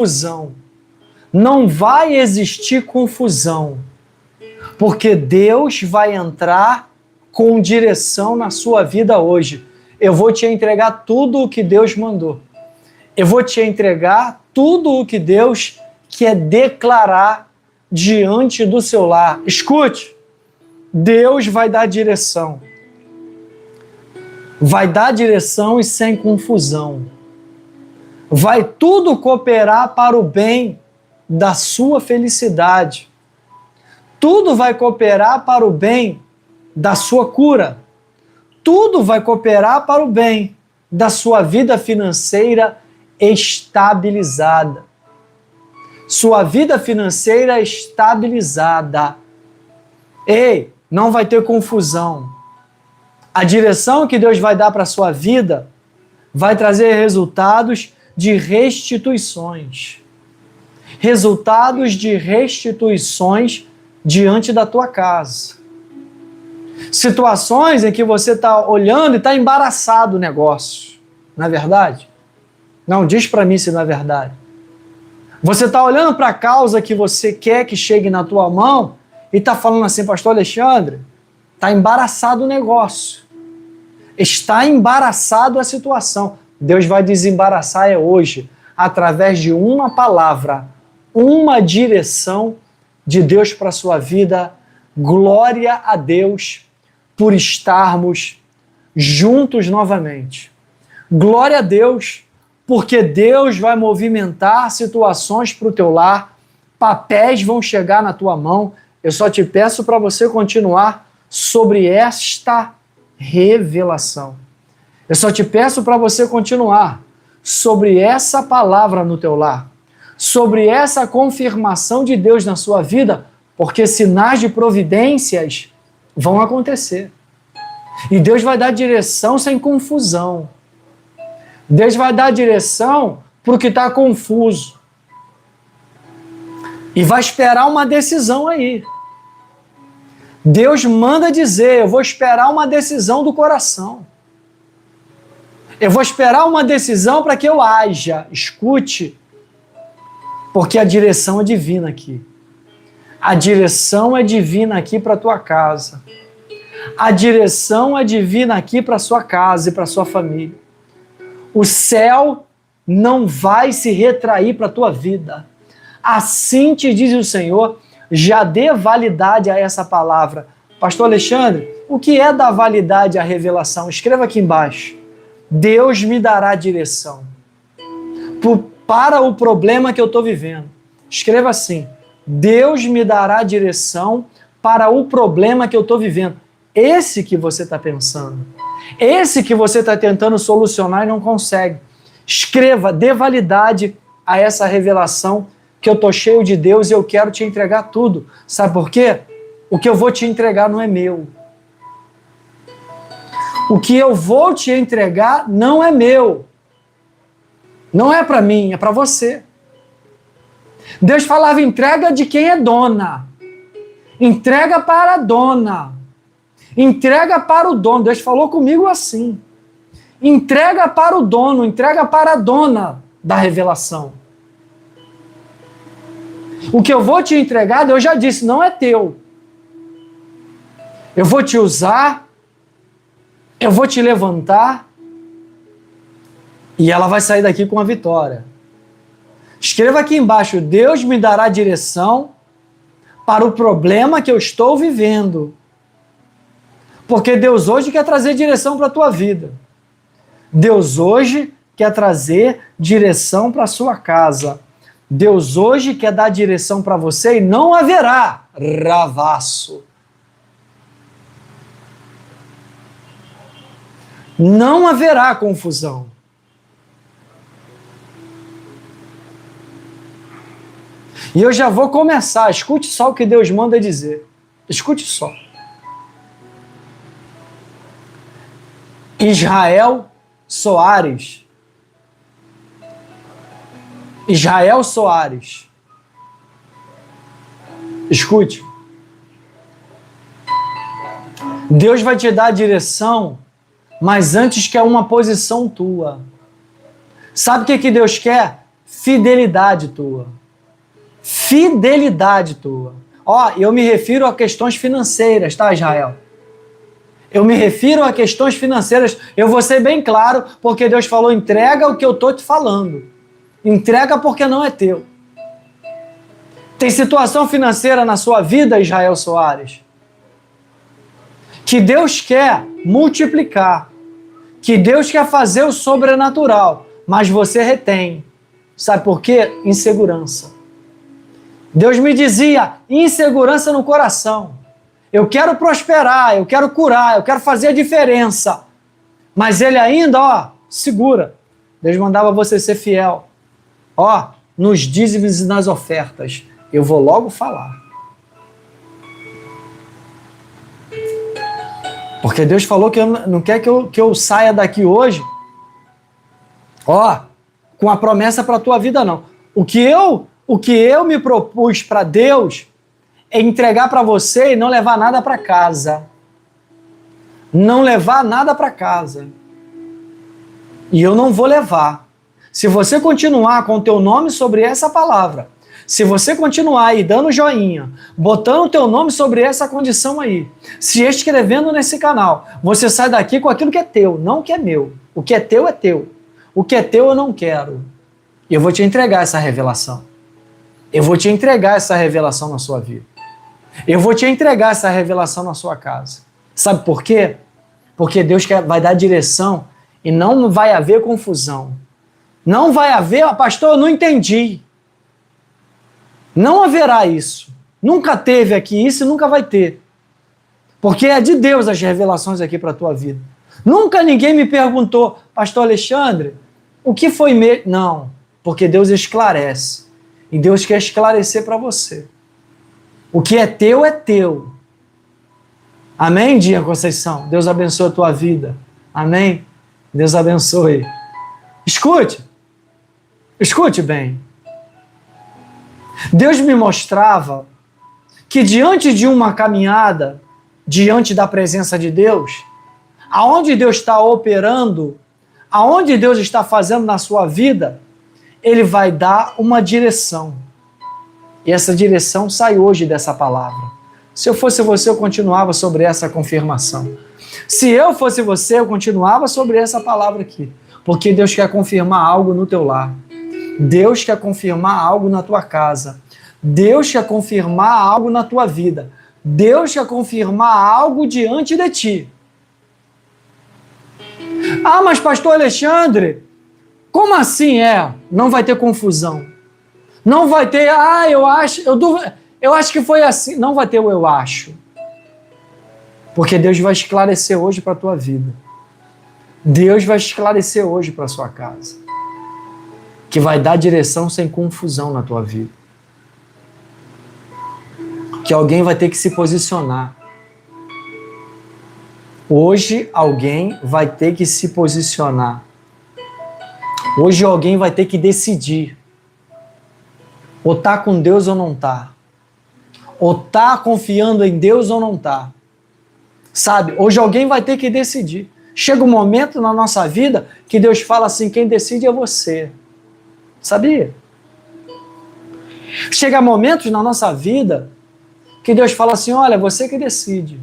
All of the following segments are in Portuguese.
confusão. Não vai existir confusão, porque Deus vai entrar com direção na sua vida hoje. Eu vou te entregar tudo o que Deus mandou. Eu vou te entregar tudo o que Deus quer declarar diante do seu lar. Escute, Deus vai dar direção. Vai dar direção e sem confusão. Vai tudo cooperar para o bem da sua felicidade. Tudo vai cooperar para o bem da sua cura. Tudo vai cooperar para o bem da sua vida financeira estabilizada. Sua vida financeira estabilizada. Ei, não vai ter confusão. A direção que Deus vai dar para a sua vida vai trazer resultados de restituições. Resultados de restituições diante da tua casa. Situações em que você está olhando e está embaraçado o negócio. Não é verdade? Não, diz para mim se não é verdade. Você está olhando para a causa que você quer que chegue na tua mão e está falando assim, pastor Alexandre, está embaraçado o negócio. Está embaraçado a situação. Deus vai desembaraçar hoje, através de uma palavra, uma direção de Deus para a sua vida. Glória a Deus por estarmos juntos novamente. Glória a Deus, porque Deus vai movimentar situações para o teu lar, papéis vão chegar na tua mão. Eu só te peço para você continuar sobre esta revelação. Eu só te peço para você continuar sobre essa palavra no teu lar, sobre essa confirmação de Deus na sua vida, porque sinais de providências vão acontecer. E Deus vai dar direção sem confusão. Deus vai dar direção para o que está confuso. E vai esperar uma decisão aí. Deus manda dizer, eu vou esperar uma decisão do coração. Eu vou esperar uma decisão para que eu haja. Escute, porque a direção é divina aqui. A direção é divina aqui para a tua casa. A direção é divina aqui para a sua casa e para a sua família. O céu não vai se retrair para a tua vida. Assim te diz o Senhor, já dê validade a essa palavra. Pastor Alexandre, o que é dar validade à revelação? Escreva aqui embaixo. Deus me dará direção para o problema que eu estou vivendo. Escreva assim. Deus me dará direção para o problema que eu estou vivendo. Esse que você está pensando. Esse que você está tentando solucionar e não consegue. Escreva, dê validade a essa revelação que eu estou cheio de Deus e eu quero te entregar tudo. Sabe por quê? O que eu vou te entregar não é meu. O que eu vou te entregar não é meu. Não é para mim, é para você. Deus falava, entrega de quem é dona. Entrega para a dona. Entrega para o dono. Deus falou comigo assim. Entrega para o dono, entrega para a dona da revelação. O que eu vou te entregar, Deus já disse, não é teu. Eu vou te usar, eu vou te levantar e ela vai sair daqui com a vitória. Escreva aqui embaixo, Deus me dará direção para o problema que eu estou vivendo. Porque Deus hoje quer trazer direção para a tua vida. Deus hoje quer trazer direção para a sua casa. Deus hoje quer dar direção para você e não haverá ravaço. Não haverá confusão. E eu já vou começar. Escute só o que Deus manda dizer. Escute só. Israel Soares. Israel Soares. Escute. Deus vai te dar a direção, mas antes quer uma posição tua. Sabe o que Deus quer? fidelidade tua. Fidelidade tua. Ó, eu me refiro a questões financeiras, tá, Israel? Eu me refiro a questões financeiras. Eu vou ser bem claro, porque Deus falou, entrega o que eu estou te falando. Entrega porque não é teu. Tem situação financeira na sua vida, Israel Soares, que Deus quer multiplicar, que Deus quer fazer o sobrenatural, mas você retém. Sabe por quê? Insegurança. Deus me dizia, insegurança no coração. Eu quero prosperar, eu quero curar, eu quero fazer a diferença. Mas ele ainda, ó, segura. Deus mandava você ser fiel. Ó, nos dízimos e nas ofertas. Eu vou logo falar. Porque Deus falou que não quer que eu saia daqui hoje, ó, com a promessa para a tua vida, não. O que eu me propus para Deus é entregar para você e não levar nada para casa. Não levar nada para casa. E eu não vou levar. Se você continuar com o teu nome sobre essa palavra, se você continuar aí dando joinha, botando o teu nome sobre essa condição aí, se inscrevendo nesse canal, você sai daqui com aquilo que é teu, não o que é meu. O que é teu é teu. O que é teu eu não quero. E eu vou te entregar essa revelação. Eu vou te entregar essa revelação na sua vida. Eu vou te entregar essa revelação na sua casa. Sabe por quê? Porque Deus vai dar direção e não vai haver confusão. Não vai haver, pastor, eu não entendi. Não haverá isso. Nunca teve aqui isso e nunca vai ter. Porque é de Deus as revelações aqui para a tua vida. Nunca ninguém me perguntou, pastor Alexandre, o que foi mesmo? Não, porque Deus esclarece. E Deus quer esclarecer para você. O que é teu é teu. Amém, Dia Conceição? Deus abençoe a tua vida. Amém? Deus abençoe. Escute bem. Deus me mostrava que diante de uma caminhada, diante da presença de Deus, aonde Deus está operando, aonde Deus está fazendo na sua vida, Ele vai dar uma direção. E essa direção sai hoje dessa palavra. Se eu fosse você, eu continuava sobre essa confirmação. Se eu fosse você, eu continuava sobre essa palavra aqui. Porque Deus quer confirmar algo no teu lar. Deus quer confirmar algo na tua casa. Deus quer confirmar algo na tua vida. Deus quer confirmar algo diante de ti. Ah, mas pastor Alexandre, como assim não vai ter confusão? Não vai ter, eu acho que foi assim. Não vai ter o eu acho. Porque Deus vai esclarecer hoje para a tua vida. Deus vai esclarecer hoje para a sua casa. Que vai dar direção sem confusão na tua vida. Que alguém vai ter que se posicionar. Hoje alguém vai ter que se posicionar. Hoje alguém vai ter que decidir. Ou tá com Deus ou não tá. Ou tá confiando em Deus ou não tá. Sabe? Hoje alguém vai ter que decidir. Chega um momento na nossa vida que Deus fala assim, quem decide é você. Sabia? Chega momentos na nossa vida que Deus fala assim, olha, você que decide.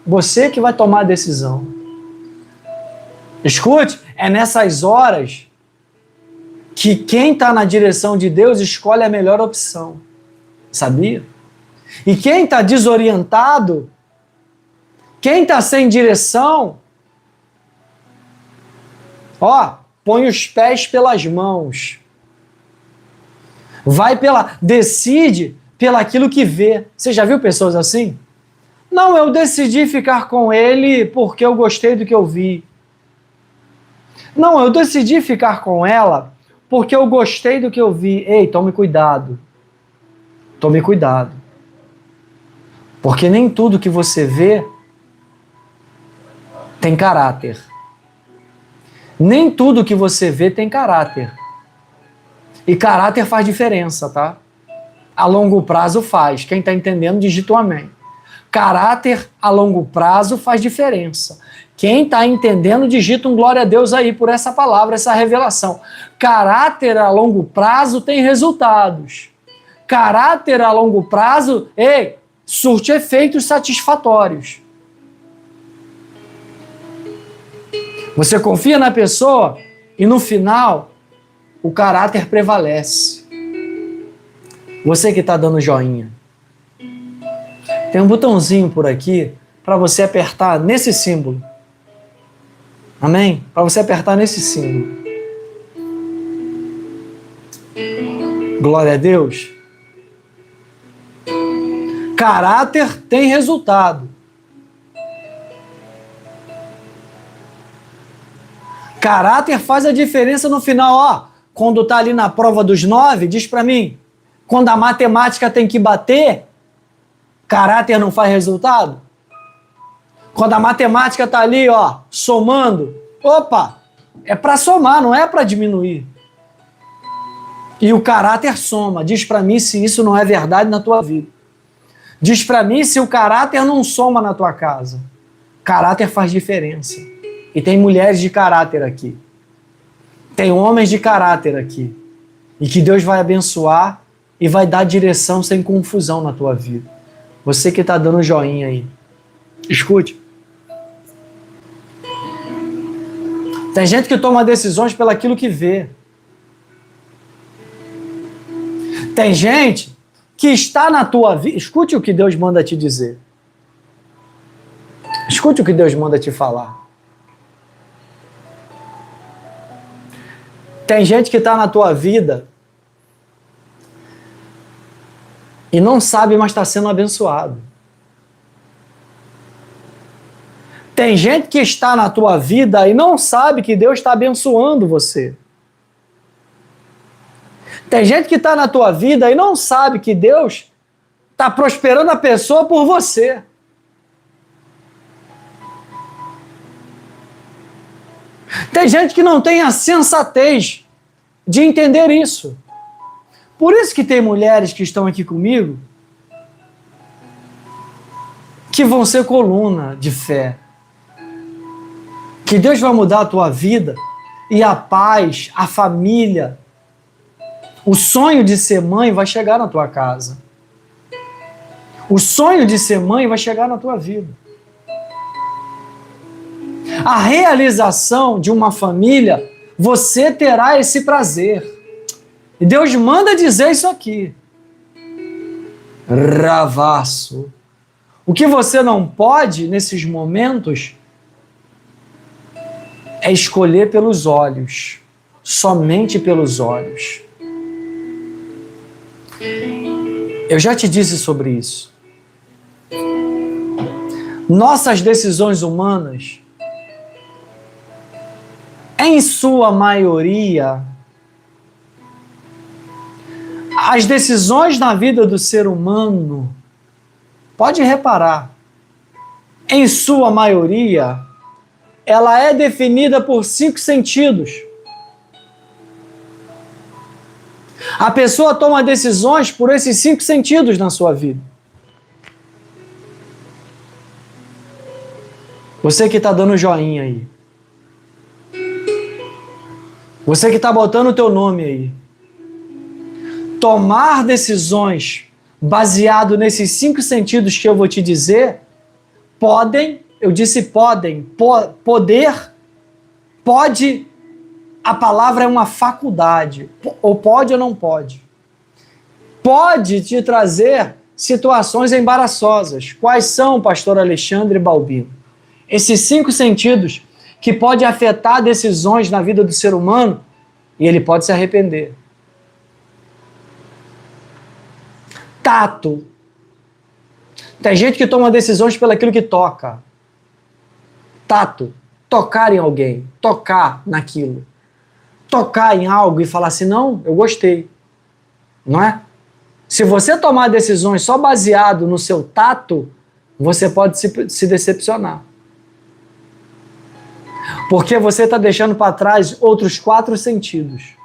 Você que vai tomar a decisão. Escute, é nessas horas que quem está na direção de Deus escolhe a melhor opção. Sabia? E quem está desorientado, quem está sem direção, põe os pés pelas mãos. Decide pelaquilo que vê. Você já viu pessoas assim? Não, eu decidi ficar com ele porque eu gostei do que eu vi. Não, eu decidi ficar com ela porque eu gostei do que eu vi. Ei, tome cuidado. Tome cuidado. Porque nem tudo que você vê tem caráter. Nem tudo que você vê tem caráter. E caráter faz diferença, tá? A longo prazo faz. Quem está entendendo, digita um amém. Caráter a longo prazo faz diferença. Quem está entendendo, digita um glória a Deus aí por essa palavra, essa revelação. Caráter a longo prazo tem resultados. Caráter a longo prazo, surte efeitos satisfatórios. Você confia na pessoa e no final o caráter prevalece. Você que está dando joinha. Tem um botãozinho por aqui para você apertar nesse símbolo. Amém? Para você apertar nesse símbolo. Glória a Deus. Caráter tem resultado. Caráter faz a diferença no final. Quando está ali na prova dos 9, diz para mim, quando a matemática tem que bater, caráter não faz resultado? Quando a matemática está ali, somando, é para somar, não é para diminuir. E o caráter soma. Diz para mim se isso não é verdade na tua vida. Diz para mim se o caráter não soma na tua casa. Caráter faz diferença. E tem mulheres de caráter aqui. Tem homens de caráter aqui. E que Deus vai abençoar e vai dar direção sem confusão na tua vida. Você que está dando joinha aí. Escute. Tem gente que toma decisões pelaquilo que vê. Tem gente que está na tua vida. Escute o que Deus manda te dizer. Escute o que Deus manda te falar. Tem gente que está na tua vida e não sabe, mas está sendo abençoado. Tem gente que está na tua vida e não sabe que Deus está abençoando você. Tem gente que está na tua vida e não sabe que Deus está prosperando a pessoa por você. Tem gente que não tem a sensatez de entender isso. Por isso que tem mulheres que estão aqui comigo que vão ser coluna de fé. Que Deus vai mudar a tua vida e a paz, a família, o sonho de ser mãe vai chegar na tua casa. O sonho de ser mãe vai chegar na tua vida. A realização de uma família, você terá esse prazer. E Deus manda dizer isso aqui. Ravasso. O que você não pode, nesses momentos, é escolher pelos olhos. Somente pelos olhos. Eu já te disse sobre isso. Nossas decisões humanas, em sua maioria, as decisões na vida do ser humano, pode reparar, em sua maioria, ela é definida por 5 sentidos. A pessoa toma decisões por esses 5 sentidos na sua vida. Você que está dando joinha aí. Você que está botando o teu nome aí. Tomar decisões baseado nesses 5 sentidos que eu vou te dizer, podem, eu disse podem, poder, pode, a palavra é uma faculdade, ou pode ou não pode. Pode te trazer situações embaraçosas. Quais são, pastor Alexandre Balbino? Esses 5 sentidos que pode afetar decisões na vida do ser humano e ele pode se arrepender. Tato. Tem gente que toma decisões pelaquilo que toca. Tato. Tocar em alguém. Tocar naquilo. Tocar em algo e falar assim, não, eu gostei. Não é? Se você tomar decisões só baseado no seu tato, você pode se decepcionar. Porque você está deixando para trás outros 4 sentidos.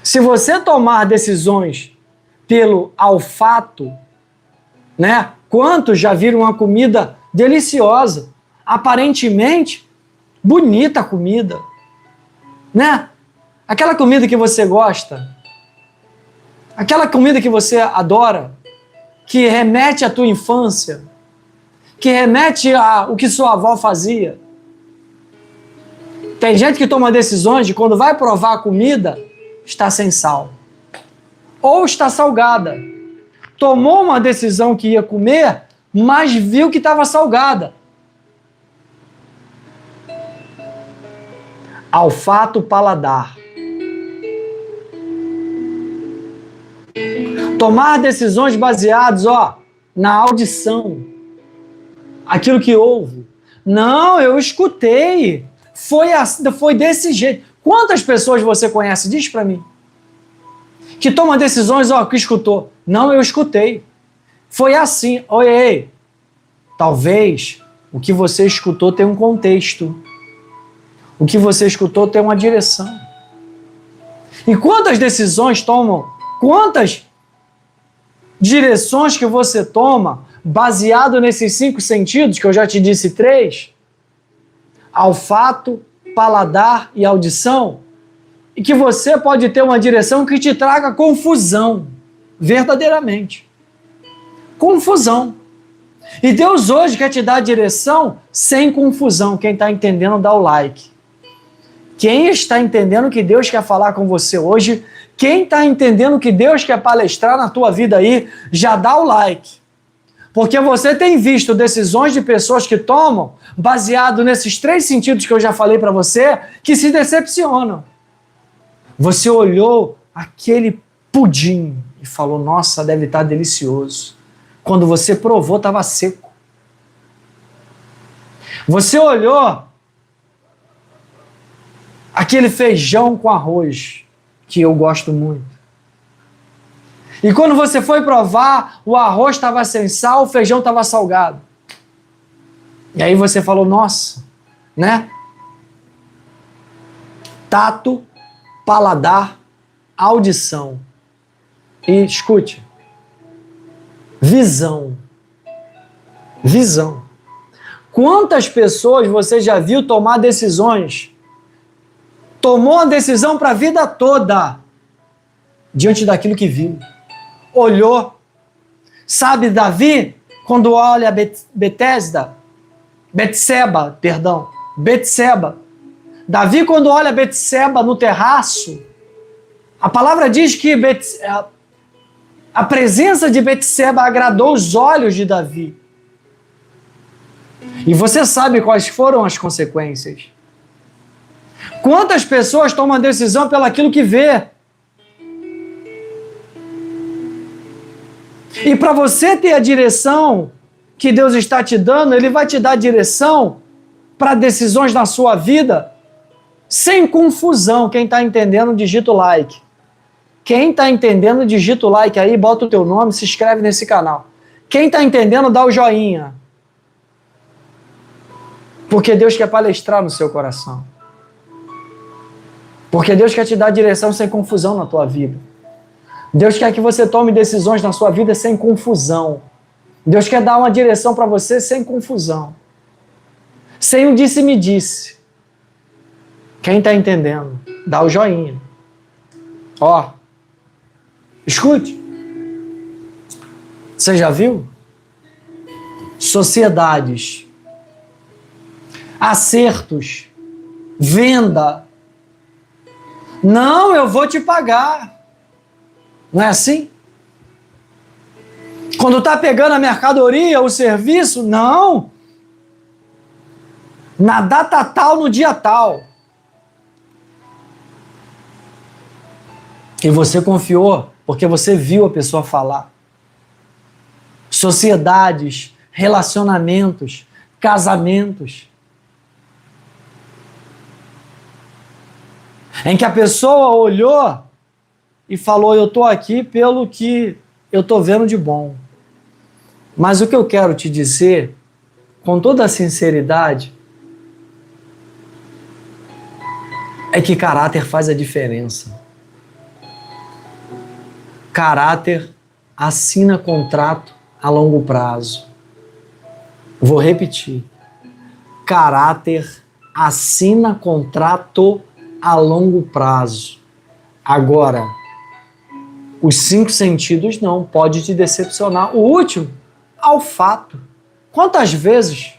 Se você tomar decisões pelo olfato, né? Quantos já viram uma comida deliciosa, aparentemente bonita a comida, né? Aquela comida que você gosta, aquela comida que você adora, que remete à tua infância, que remete ao que sua avó fazia. Tem gente que toma decisões de quando vai provar a comida, está sem sal. Ou está salgada. Tomou uma decisão que ia comer, mas viu que estava salgada. Olfato, paladar. Tomar decisões baseadas, na audição. Aquilo que ouve. Não, eu escutei. Foi desse jeito. Quantas pessoas você conhece? Diz para mim. Que toma decisões, que escutou. Não, eu escutei. Foi assim. Oi. Talvez o que você escutou tenha um contexto. O que você escutou tem uma direção. E quantas decisões tomam? Quantas direções que você toma baseado nesses 5 sentidos, que eu já te disse 3? Olfato, paladar e audição, e que você pode ter uma direção que te traga confusão, verdadeiramente. Confusão. E Deus hoje quer te dar direção sem confusão. Quem está entendendo, dá o like. Quem está entendendo que Deus quer falar com você hoje, quem está entendendo que Deus quer palestrar na tua vida aí, já dá o like. Porque você tem visto decisões de pessoas que tomam, baseado nesses 3 sentidos que eu já falei para você, que se decepcionam. Você olhou aquele pudim e falou, nossa, deve estar delicioso. Quando você provou, estava seco. Você olhou aquele feijão com arroz, que eu gosto muito. E quando você foi provar, o arroz estava sem sal, o feijão estava salgado. E aí você falou, nossa, né? Tato, paladar, audição. E escute, visão. Visão. Quantas pessoas você já viu tomar decisões? Tomou a decisão para a vida toda, diante daquilo que viu. Olhou. Sabe, Davi, quando olha Betseba. Davi, quando olha Betseba no terraço, a palavra diz que a presença de Betseba agradou os olhos de Davi. E você sabe quais foram as consequências. Quantas pessoas tomam a decisão pelaquilo que vê? E para você ter a direção que Deus está te dando, Ele vai te dar direção para decisões na sua vida sem confusão. Quem está entendendo, digita o like. Quem está entendendo, digita o like aí, bota o teu nome, se inscreve nesse canal. Quem está entendendo, dá o joinha. Porque Deus quer palestrar no seu coração. Porque Deus quer te dar direção sem confusão na tua vida. Deus quer que você tome decisões na sua vida sem confusão. Deus quer dar uma direção para você sem confusão. Sem um disse-me-disse. Quem está entendendo, dá o joinha. Escute. Você já viu? Sociedades. Acertos. Venda. Não, eu vou te pagar. Não é assim? Quando está pegando a mercadoria, o serviço, não. Na data tal, no dia tal. E você confiou, porque você viu a pessoa falar. Sociedades, relacionamentos, casamentos. Em que a pessoa olhou e falou, eu estou aqui pelo que eu estou vendo de bom. Mas o que eu quero te dizer, com toda a sinceridade, é que caráter faz a diferença. Caráter assina contrato a longo prazo. Vou repetir. Caráter assina contrato a longo prazo. Agora, os 5 sentidos não, pode te decepcionar. O último, olfato. Quantas vezes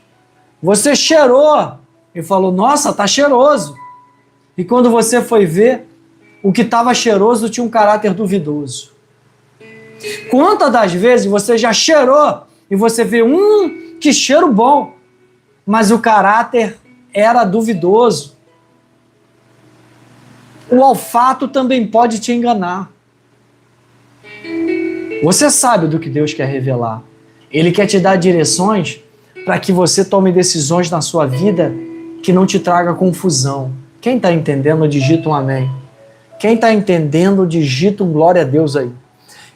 você cheirou e falou, nossa, tá cheiroso. E quando você foi ver, o que estava cheiroso tinha um caráter duvidoso. Quantas das vezes você já cheirou e você vê, que cheiro bom, mas o caráter era duvidoso. O olfato também pode te enganar. Você sabe do que Deus quer revelar. Ele quer te dar direções para que você tome decisões na sua vida que não te traga confusão. Quem está entendendo, digita um amém. Quem está entendendo, digita um glória a Deus aí.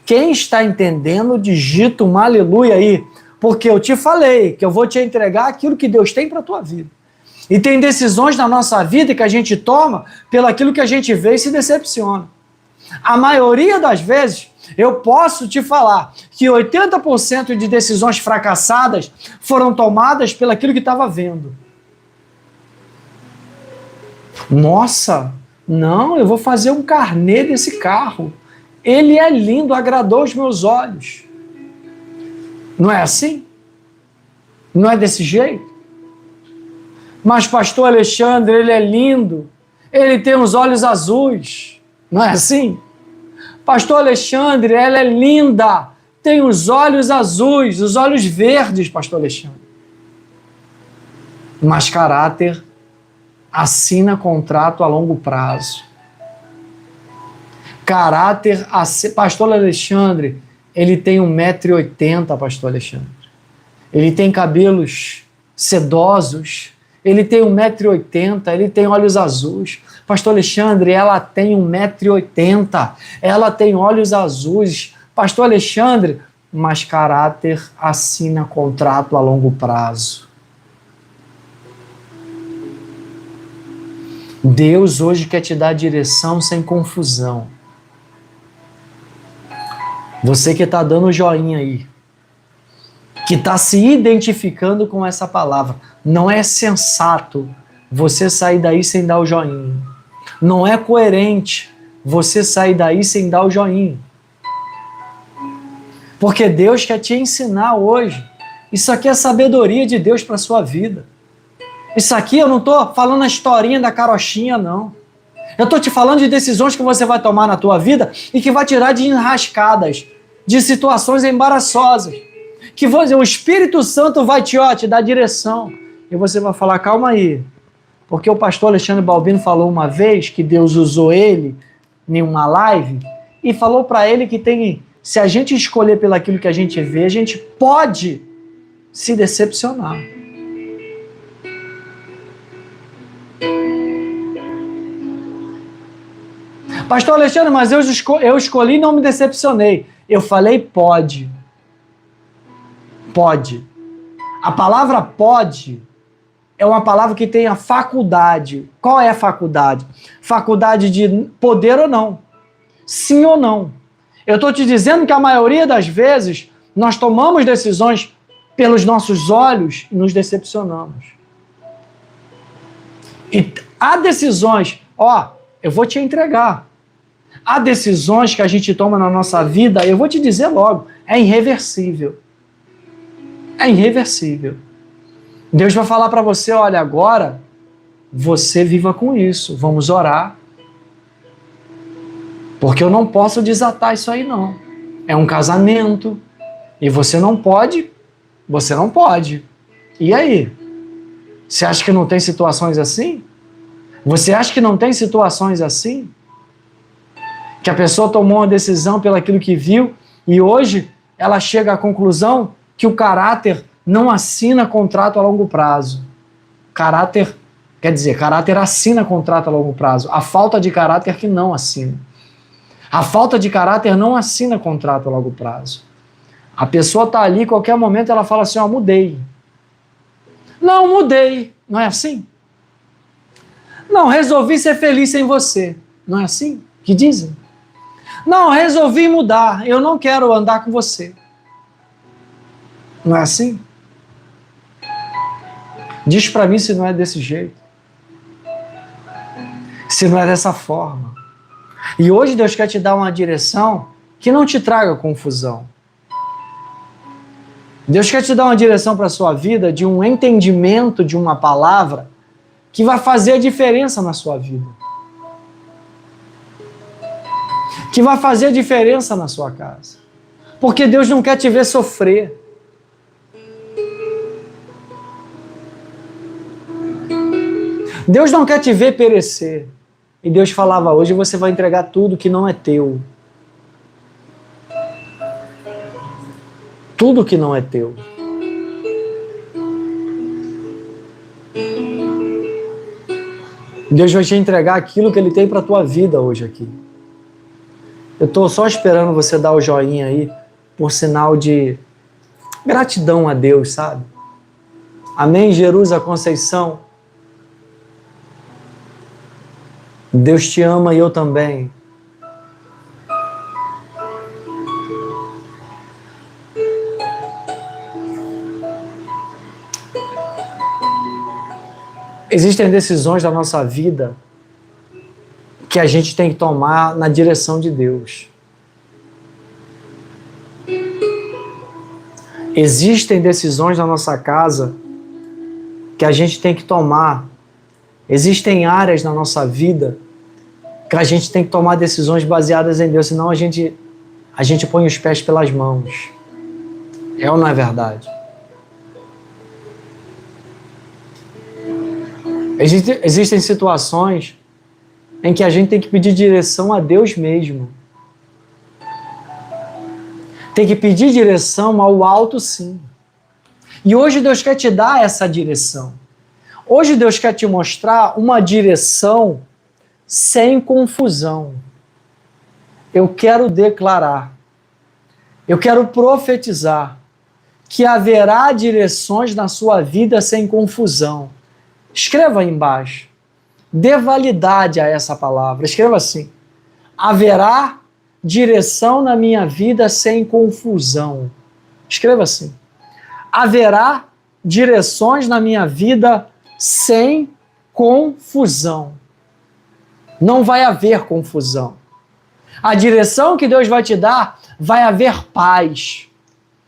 Quem está entendendo, digita um aleluia aí. Porque eu te falei que eu vou te entregar aquilo que Deus tem para a tua vida. E tem decisões na nossa vida que a gente toma pelo aquilo que a gente vê e se decepciona. A maioria das vezes, eu posso te falar que 80% de decisões fracassadas foram tomadas pelo aquilo que estava vendo. Nossa, não, eu vou fazer um carnê desse carro. Ele é lindo, agradou os meus olhos. Não é assim? Não é desse jeito? Mas pastor Alexandre, ele é lindo. Ele tem os olhos azuis. Não é assim? Pastor Alexandre, ela é linda. Tem os olhos azuis, os olhos verdes, pastor Alexandre. Mas caráter assina contrato a longo prazo. Caráter, pastor Alexandre, ele tem 1,80 m, pastor Alexandre. Ele tem cabelos sedosos, ele tem 1,80 m, ele tem olhos azuis. Pastor Alexandre, ela tem 1,80 m, ela tem olhos azuis. Pastor Alexandre, mas caráter assina contrato a longo prazo. Deus hoje quer te dar direção sem confusão. Você que está dando joinha aí, que está se identificando com essa palavra, não é sensato você sair daí sem dar o joinha. Não é coerente você sair daí sem dar o joinha. Porque Deus quer te ensinar hoje. Isso aqui é sabedoria de Deus para a sua vida. Isso aqui eu não estou falando a historinha da carochinha, não. Eu estou te falando de decisões que você vai tomar na tua vida e que vai tirar de enrascadas, de situações embaraçosas. Que o Espírito Santo vai te dar direção. E você vai falar, calma aí. Porque o pastor Alexandre Balbino falou uma vez que Deus usou ele em uma live e falou para ele que se a gente escolher pelo aquilo que a gente vê, a gente pode se decepcionar. Pastor Alexandre, mas eu escolhi e não me decepcionei. Eu falei pode. Pode. A palavra pode é uma palavra que tem a faculdade. Qual é a faculdade? Faculdade de poder ou não. Sim ou não. Eu estou te dizendo que a maioria das vezes nós tomamos decisões pelos nossos olhos e nos decepcionamos. E há decisões, eu vou te entregar. Há decisões que a gente toma na nossa vida, eu vou te dizer logo, é irreversível. É irreversível. Deus vai falar para você, olha, agora você viva com isso, vamos orar. Porque eu não posso desatar isso aí não. É um casamento e você não pode. E aí? Você acha que não tem situações assim? Você acha que não tem situações assim? Que a pessoa tomou uma decisão pelo aquilo que viu e hoje ela chega à conclusão que o caráter não assina contrato a longo prazo. Caráter assina contrato a longo prazo. A falta de caráter que não assina. A falta de caráter não assina contrato a longo prazo. A pessoa está ali, qualquer momento ela fala assim, mudei. Não, mudei. Não é assim? Não, resolvi ser feliz sem você. Não é assim que dizem? Não, resolvi mudar. Eu não quero andar com você. Não é assim? Diz para mim se não é desse jeito. Se não é dessa forma. E hoje Deus quer te dar uma direção que não te traga confusão. Deus quer te dar uma direção para a sua vida de um entendimento de uma palavra que vai fazer a diferença na sua vida. Que vai fazer a diferença na sua casa. Porque Deus não quer te ver sofrer. Deus não quer te ver perecer. E Deus falava, hoje você vai entregar tudo que não é teu. Tudo que não é teu. Deus vai te entregar aquilo que Ele tem para a tua vida hoje aqui. Eu estou só esperando você dar o joinha aí, por sinal de gratidão a Deus, sabe? Amém, Jerusa Conceição? Deus te ama e eu também. Existem decisões da nossa vida que a gente tem que tomar na direção de Deus. Existem decisões na nossa casa que a gente tem que tomar. Existem áreas na nossa vida que a gente tem que tomar decisões baseadas em Deus, senão a gente põe os pés pelas mãos. É ou não é verdade? Existem situações em que a gente tem que pedir direção a Deus mesmo. Tem que pedir direção ao alto, sim. E hoje Deus quer te dar essa direção. Hoje Deus quer te mostrar uma direção sem confusão. Eu quero declarar, eu quero profetizar que haverá direções na sua vida sem confusão. Escreva aí embaixo. Dê validade a essa palavra. Escreva assim: haverá direção na minha vida sem confusão. Escreva assim: haverá direções na minha vida sem confusão. Não vai haver confusão. A direção que Deus vai te dar, vai haver paz,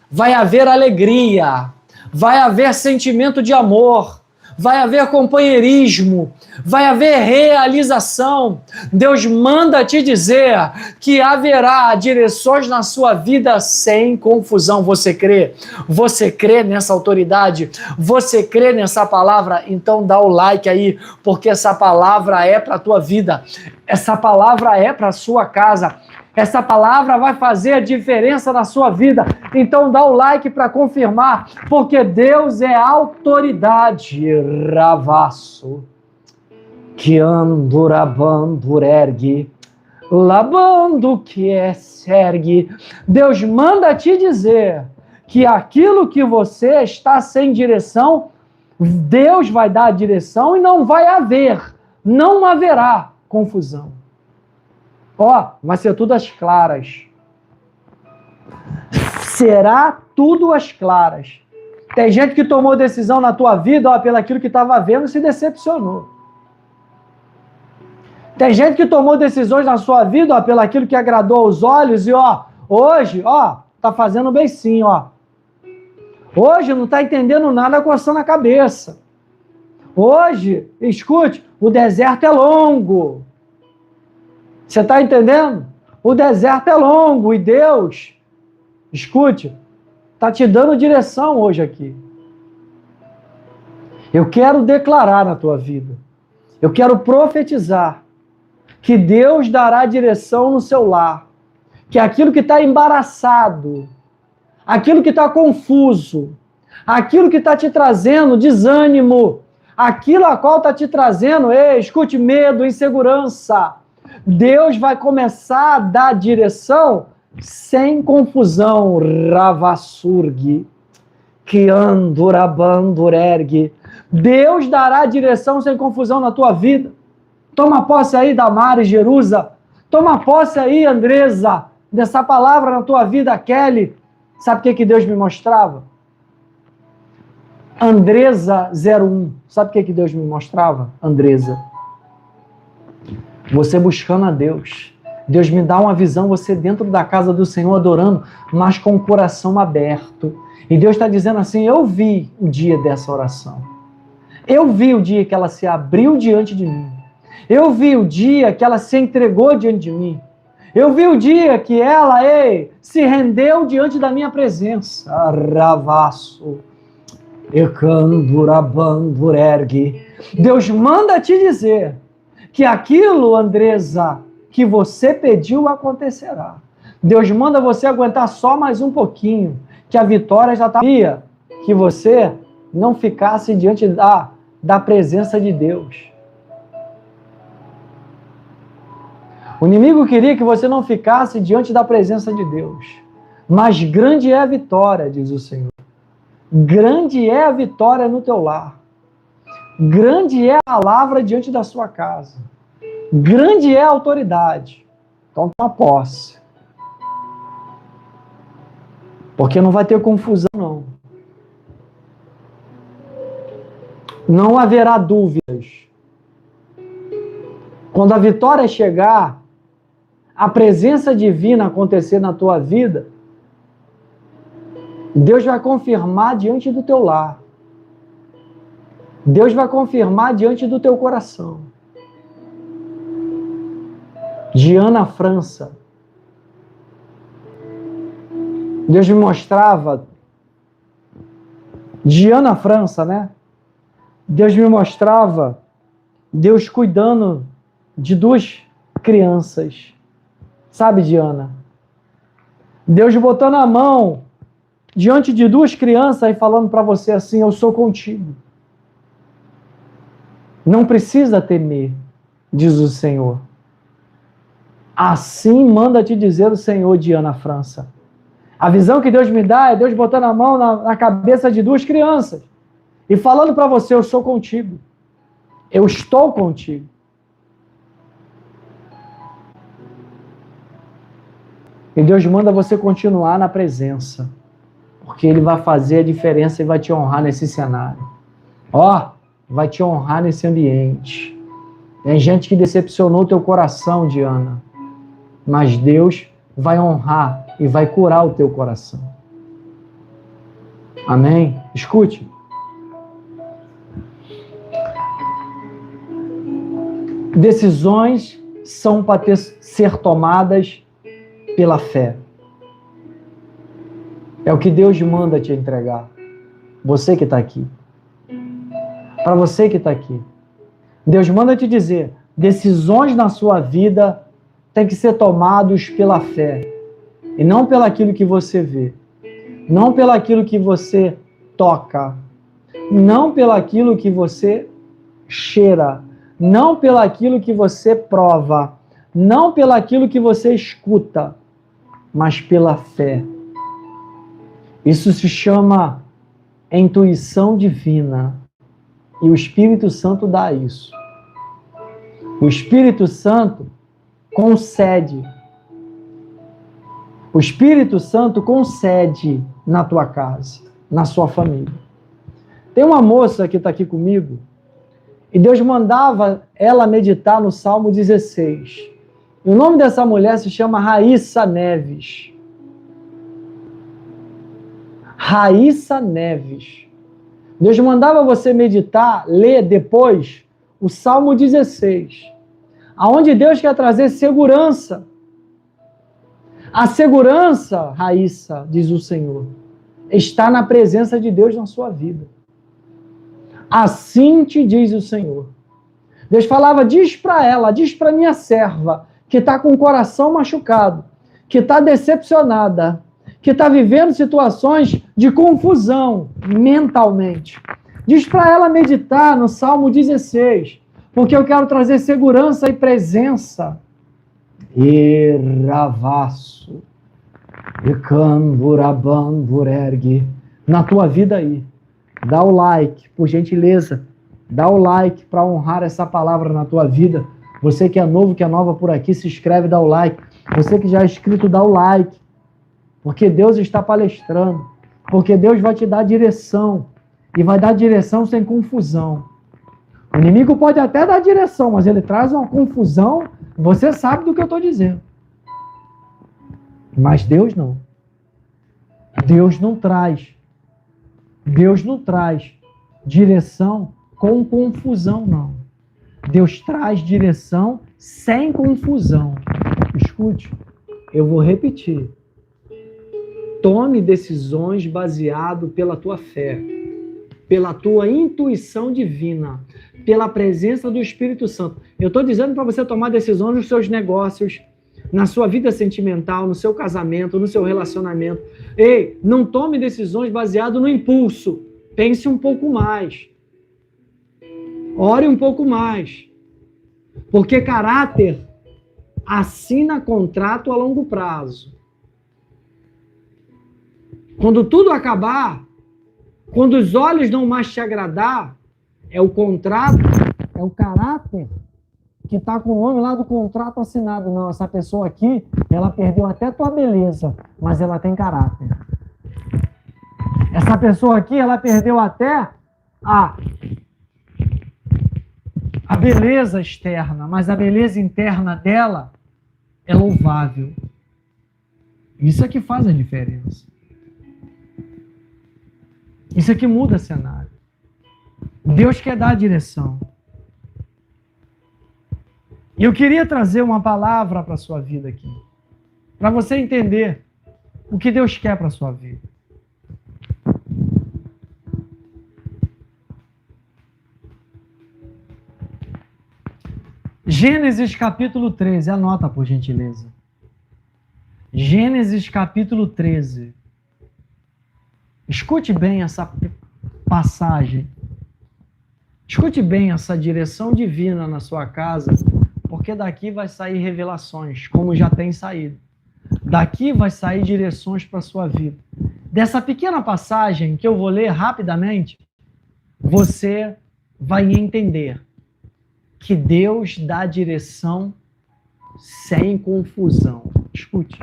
vai haver alegria, vai haver sentimento de amor, vai haver companheirismo, vai haver realização. Deus manda te dizer que haverá direções na sua vida sem confusão. Você crê? Você crê nessa autoridade? Você crê nessa palavra? Então dá o like aí, porque essa palavra é para a tua vida. Essa palavra é para a sua casa. Essa palavra vai fazer a diferença na sua vida. Então dá o like para confirmar, porque Deus é autoridade. Ravasso. Que andurabandurergue. Labando que é sergue. Deus manda te dizer que aquilo que você está sem direção, Deus vai dar a direção e não haverá confusão. Vai ser tudo às claras. Será tudo às claras. Tem gente que tomou decisão na tua vida, pelaquilo que estava vendo, se decepcionou. Tem gente que tomou decisões na sua vida, pelaquilo que agradou aos olhos e, hoje, tá fazendo bem sim, Hoje não tá entendendo nada, coçando a cabeça. Hoje, escute, o deserto é longo. Você está entendendo? O deserto é longo e Deus, escute, está te dando direção hoje aqui. Eu quero declarar na tua vida, eu quero profetizar que Deus dará direção no seu lar, que aquilo que está embaraçado, aquilo que está confuso, aquilo que está te trazendo desânimo, aquilo a qual está te trazendo, escute, medo, insegurança, Deus vai começar a dar direção sem confusão. Ravassurgi, que andurabandurergue. Deus dará direção sem confusão na tua vida. Toma posse aí, Damares, Jerusa. Toma posse aí, Andresa, dessa palavra na tua vida, Kelly. Sabe o que Deus me mostrava? Andresa 01. Sabe o que Deus me mostrava? Andresa. Você buscando a Deus. Deus me dá uma visão, você dentro da casa do Senhor adorando, mas com o coração aberto. E Deus está dizendo assim, eu vi o dia dessa oração. Eu vi o dia que ela se abriu diante de mim. Eu vi o dia que ela se entregou diante de mim. Eu vi o dia que ela se rendeu diante da minha presença. Ravasso. Ekandurabandurergue. Deus manda te dizer que aquilo, Andresa, que você pediu acontecerá. Deus manda você aguentar só mais um pouquinho, que a vitória já está. Que você não ficasse diante da presença de Deus. O inimigo queria que você não ficasse diante da presença de Deus. Mas grande é a vitória, diz o Senhor. Grande é a vitória no teu lar. Grande é a palavra diante da sua casa. Grande é a autoridade. Então toma posse. Porque não vai ter confusão, não. Não haverá dúvidas. Quando a vitória chegar, a presença divina acontecer na tua vida, Deus vai confirmar diante do teu lar. Deus vai confirmar diante do teu coração. Diana França. Deus me mostrava. Diana França, né? Deus me mostrava Deus cuidando de duas crianças. Sabe, Diana? Deus botando a mão diante de duas crianças e falando para você assim, eu sou contigo. Não precisa temer, diz o Senhor. Assim manda te dizer o Senhor, Diana França. A visão que Deus me dá é Deus botando a mão na cabeça de duas crianças e falando para você, eu sou contigo. Eu estou contigo. E Deus manda você continuar na presença, porque Ele vai fazer a diferença e vai te honrar nesse cenário. Vai te honrar nesse ambiente. Tem gente que decepcionou teu coração, Diana, mas Deus vai honrar e vai curar o teu coração. Amém? Escute. Decisões são para ser tomadas pela fé. É o que Deus manda te entregar. Você que está aqui. Para você que está aqui. Deus manda te dizer, decisões na sua vida têm que ser tomadas pela fé. E não pelaquilo que você vê. Não pelaquilo que você toca. Não pelaquilo que você cheira. Não pelaquilo que você prova. Não pelaquilo que você escuta. Mas pela fé. Isso se chama intuição divina. E o Espírito Santo dá isso. O Espírito Santo concede. O Espírito Santo concede na tua casa, na sua família. Tem uma moça que está aqui comigo, e Deus mandava ela meditar no Salmo 16. E o nome dessa mulher se chama Raíssa Neves. Raíssa Neves. Deus mandava você meditar, ler depois o Salmo 16, aonde Deus quer trazer segurança. A segurança, Raíssa, diz o Senhor, está na presença de Deus na sua vida. Assim te diz o Senhor. Deus falava, diz para ela, diz para minha serva, que está com o coração machucado, que está decepcionada, que está vivendo situações de confusão mentalmente. Diz para ela meditar no Salmo 16, porque eu quero trazer segurança e presença. Eravasso, Ekandurabandurergue, na tua vida aí. Dá o like, por gentileza. Dá o like para honrar essa palavra na tua vida. Você que é novo, que é nova por aqui, se inscreve, dá o like. Você que já é inscrito, dá o like. Porque Deus está palestrando. Porque Deus vai te dar direção. e vai dar direção sem confusão. O inimigo pode até dar direção, mas ele traz uma confusão. Você sabe do que eu estou dizendo. Mas Deus não. Deus não traz direção com confusão, não. Deus traz direção sem confusão. Escute, eu vou repetir. Tome decisões baseado pela tua fé, pela tua intuição divina, pela presença do Espírito Santo. Eu estou dizendo para você tomar decisões nos seus negócios, na sua vida sentimental, no seu casamento, no seu relacionamento. Ei, não tome decisões baseado no impulso. Pense um pouco mais. Ore um pouco mais. Porque caráter assina contrato a longo prazo. Quando tudo acabar, quando os olhos não mais te agradar, é o contrato, é o caráter que está com o nome lá do contrato assinado. Não, essa pessoa aqui, ela perdeu até tua beleza, mas ela tem caráter. Essa pessoa aqui, ela perdeu até a beleza externa, mas a beleza interna dela é louvável. Isso é que faz a diferença. Isso é que muda cenário. Deus quer dar a direção. E eu queria trazer uma palavra para a sua vida aqui, para você entender o que Deus quer para a sua vida. Gênesis capítulo 13, anota por gentileza. Gênesis capítulo 13. Escute bem essa passagem. Escute bem essa direção divina na sua casa, porque daqui vai sair revelações, como já tem saído. Daqui vai sair direções para a sua vida. Dessa pequena passagem que eu vou ler rapidamente, você vai entender que Deus dá direção sem confusão. Escute.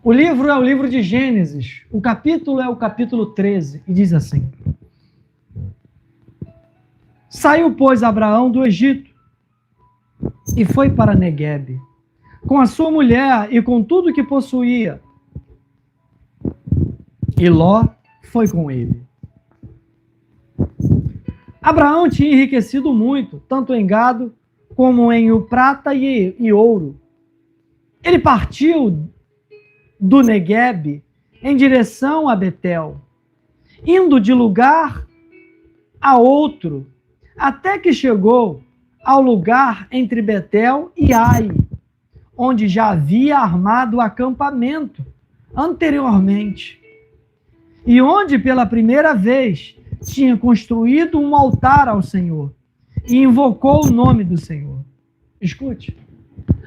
O livro é o livro de Gênesis, o capítulo é o capítulo 13, e diz assim: Saiu, pois, Abraão do Egito e foi para Neguebe, com a sua mulher e com tudo que possuía. E Ló foi com ele. Abraão tinha enriquecido muito, tanto em gado como em prata e ouro. Ele partiu do Neguebe em direção a Betel, indo de lugar a outro, até que chegou ao lugar entre Betel e Ai, onde já havia armado acampamento anteriormente, e onde pela primeira vez tinha construído um altar ao Senhor e invocou o nome do Senhor. Escute,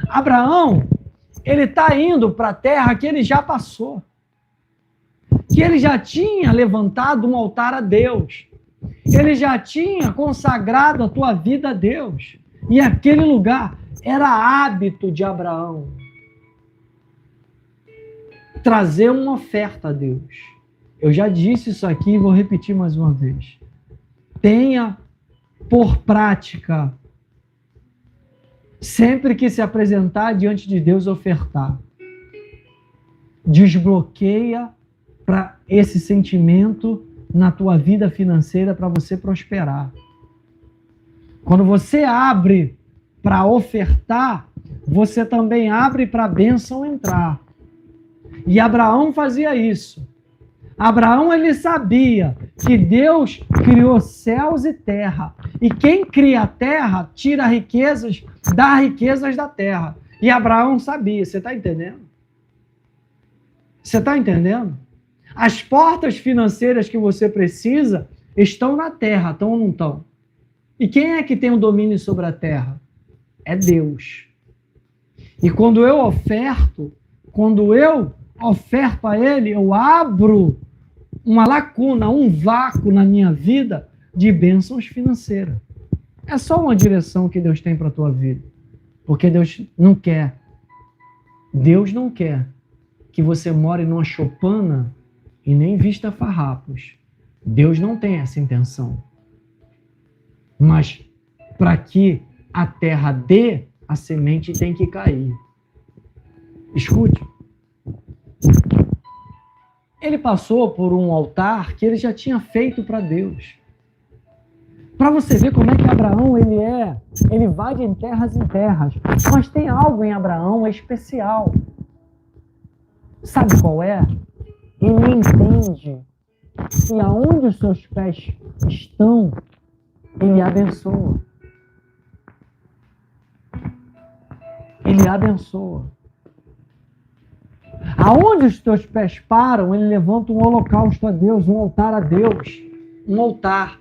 Abraão, ele está indo para a terra que ele já passou, que ele já tinha levantado um altar a Deus, ele já tinha consagrado a tua vida a Deus, e aquele lugar era hábito de Abraão trazer uma oferta a Deus. Eu já disse isso aqui e vou repetir mais uma vez. Tenha por prática, sempre que se apresentar diante de Deus, ofertar. Desbloqueia para esse sentimento na tua vida financeira para você prosperar. Quando você abre para ofertar, você também abre para a bênção entrar. E Abraão fazia isso. Abraão, ele sabia que Deus criou céus e terra. E quem cria a terra, tira riquezas, dá riquezas da terra. E Abraão sabia, você está entendendo? Você está entendendo? As portas financeiras que você precisa estão na terra, estão ou não estão? E quem é que tem o domínio sobre a terra? É Deus. E quando eu oferto a Ele, eu abro uma lacuna, um vácuo na minha vida de bênçãos financeiras. É só uma direção que Deus tem para a tua vida. Porque Deus não quer que você more numa choupana e nem vista farrapos. Deus não tem essa intenção. Mas para que a terra dê, a semente tem que cair. Escute. Ele passou por um altar que ele já tinha feito para Deus. Para você ver como é que Abraão ele vai de terras em terras. Mas tem algo em Abraão especial. Sabe qual é? Ele entende que aonde os seus pés estão, ele abençoa. Ele abençoa. Aonde os teus pés param, ele levanta um holocausto a Deus, um altar a Deus. Um altar.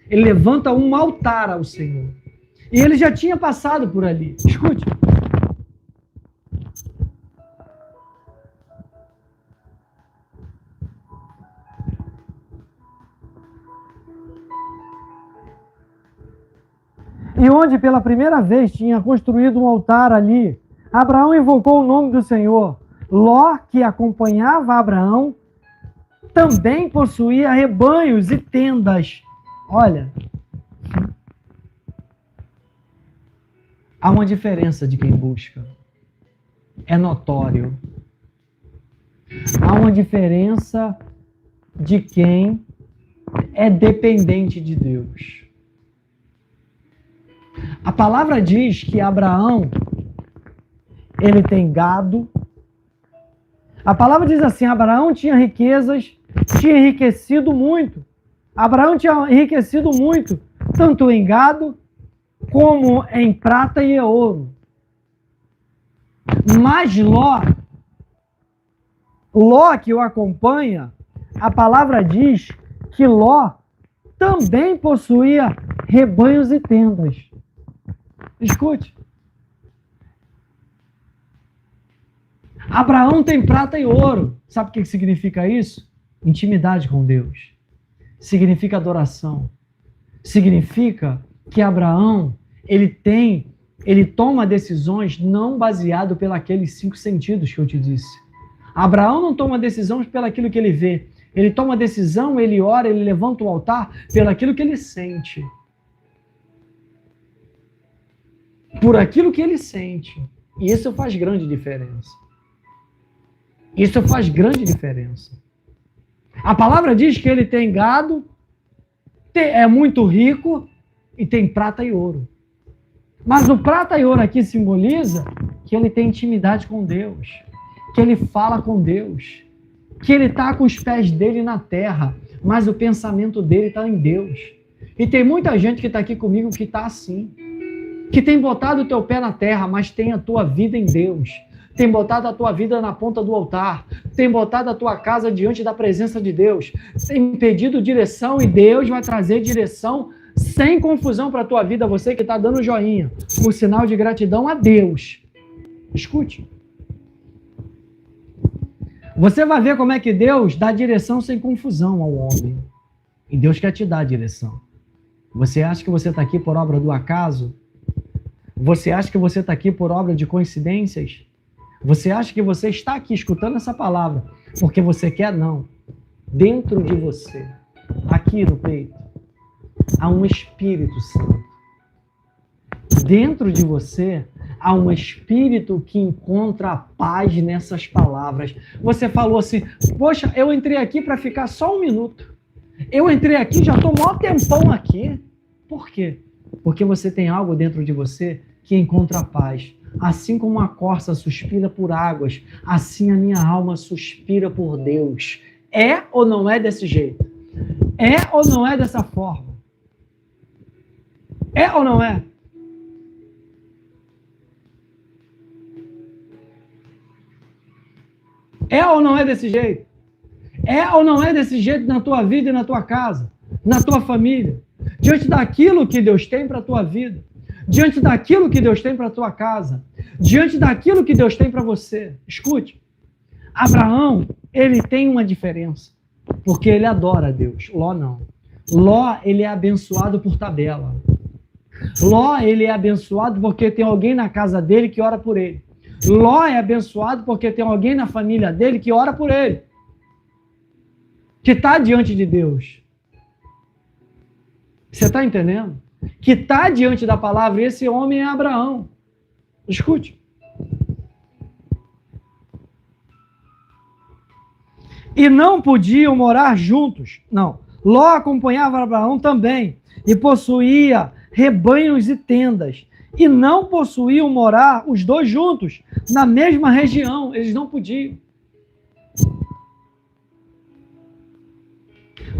Ele levanta um altar ao Senhor. E ele já tinha passado por ali. Escute. E onde pela primeira vez tinha construído um altar ali, Abraão invocou o nome do Senhor. Ló, que acompanhava Abraão, também possuía rebanhos e tendas. Olha, há uma diferença de quem busca. É notório. Há uma diferença de quem é dependente de Deus. A palavra diz que Abraão, ele tem gado. A palavra diz assim, Abraão tinha riquezas, tinha enriquecido muito. Abraão tinha enriquecido muito, tanto em gado, como em prata e ouro. Mas Ló que o acompanha, a palavra diz que Ló também possuía rebanhos e tendas. Escute. Abraão tem prata e ouro. Sabe o que significa isso? Intimidade com Deus. Significa adoração. Significa que Abraão, ele toma decisões não baseado pelos 5 sentidos que eu te disse. Abraão não toma decisões pelaquilo que ele vê. Ele toma decisão, ele ora, ele levanta o altar pelaquilo que ele sente. Por aquilo que ele sente. E isso faz grande diferença. Isso faz grande diferença. A palavra diz que ele tem gado, é muito rico e tem prata e ouro. Mas o prata e ouro aqui simboliza que ele tem intimidade com Deus, que ele fala com Deus, que ele está com os pés dele na terra, mas o pensamento dele está em Deus. E tem muita gente que está aqui comigo que está assim, que tem botado o teu pé na terra, mas tem a tua vida em Deus. Tem botado a tua vida na ponta do altar, tem botado a tua casa diante da presença de Deus, tem pedido direção e Deus vai trazer direção sem confusão para a tua vida, você que está dando joinha, por sinal de gratidão a Deus. Escute. Você vai ver como é que Deus dá direção sem confusão ao homem. E Deus quer te dar direção. Você acha que você está aqui por obra do acaso? Você acha que você está aqui por obra de coincidências? Você acha que você está aqui escutando essa palavra porque você quer? Não. Dentro de você, aqui no peito, há um Espírito Santo. Dentro de você, há um Espírito que encontra a paz nessas palavras. Você falou assim, poxa, eu entrei aqui para ficar só 1 minuto. Eu entrei aqui, já estou maior tempão aqui. Por quê? Porque você tem algo dentro de você que encontra a paz. Assim como a corça suspira por águas, assim a minha alma suspira por Deus. É ou não é desse jeito? É ou não é dessa forma? É ou não é? É ou não é desse jeito? É ou não é desse jeito na tua vida e na tua casa, na tua família? Diante daquilo que Deus tem para a tua vida, diante daquilo que Deus tem para a tua casa, diante daquilo que Deus tem para você. Escute, Abraão, ele tem uma diferença, porque ele adora a Deus. Ló não. Ló, ele é abençoado por tabela. Ló, ele é abençoado porque tem alguém na casa dele que ora por ele. Ló é abençoado porque tem alguém na família dele que ora por ele, que está diante de Deus. Você está entendendo? Que está diante da palavra, e esse homem é Abraão. Escute. E não podiam morar juntos. Não. Ló acompanhava Abraão também, e possuía rebanhos e tendas. E não possuíam morar os dois juntos, na mesma região. Eles não podiam.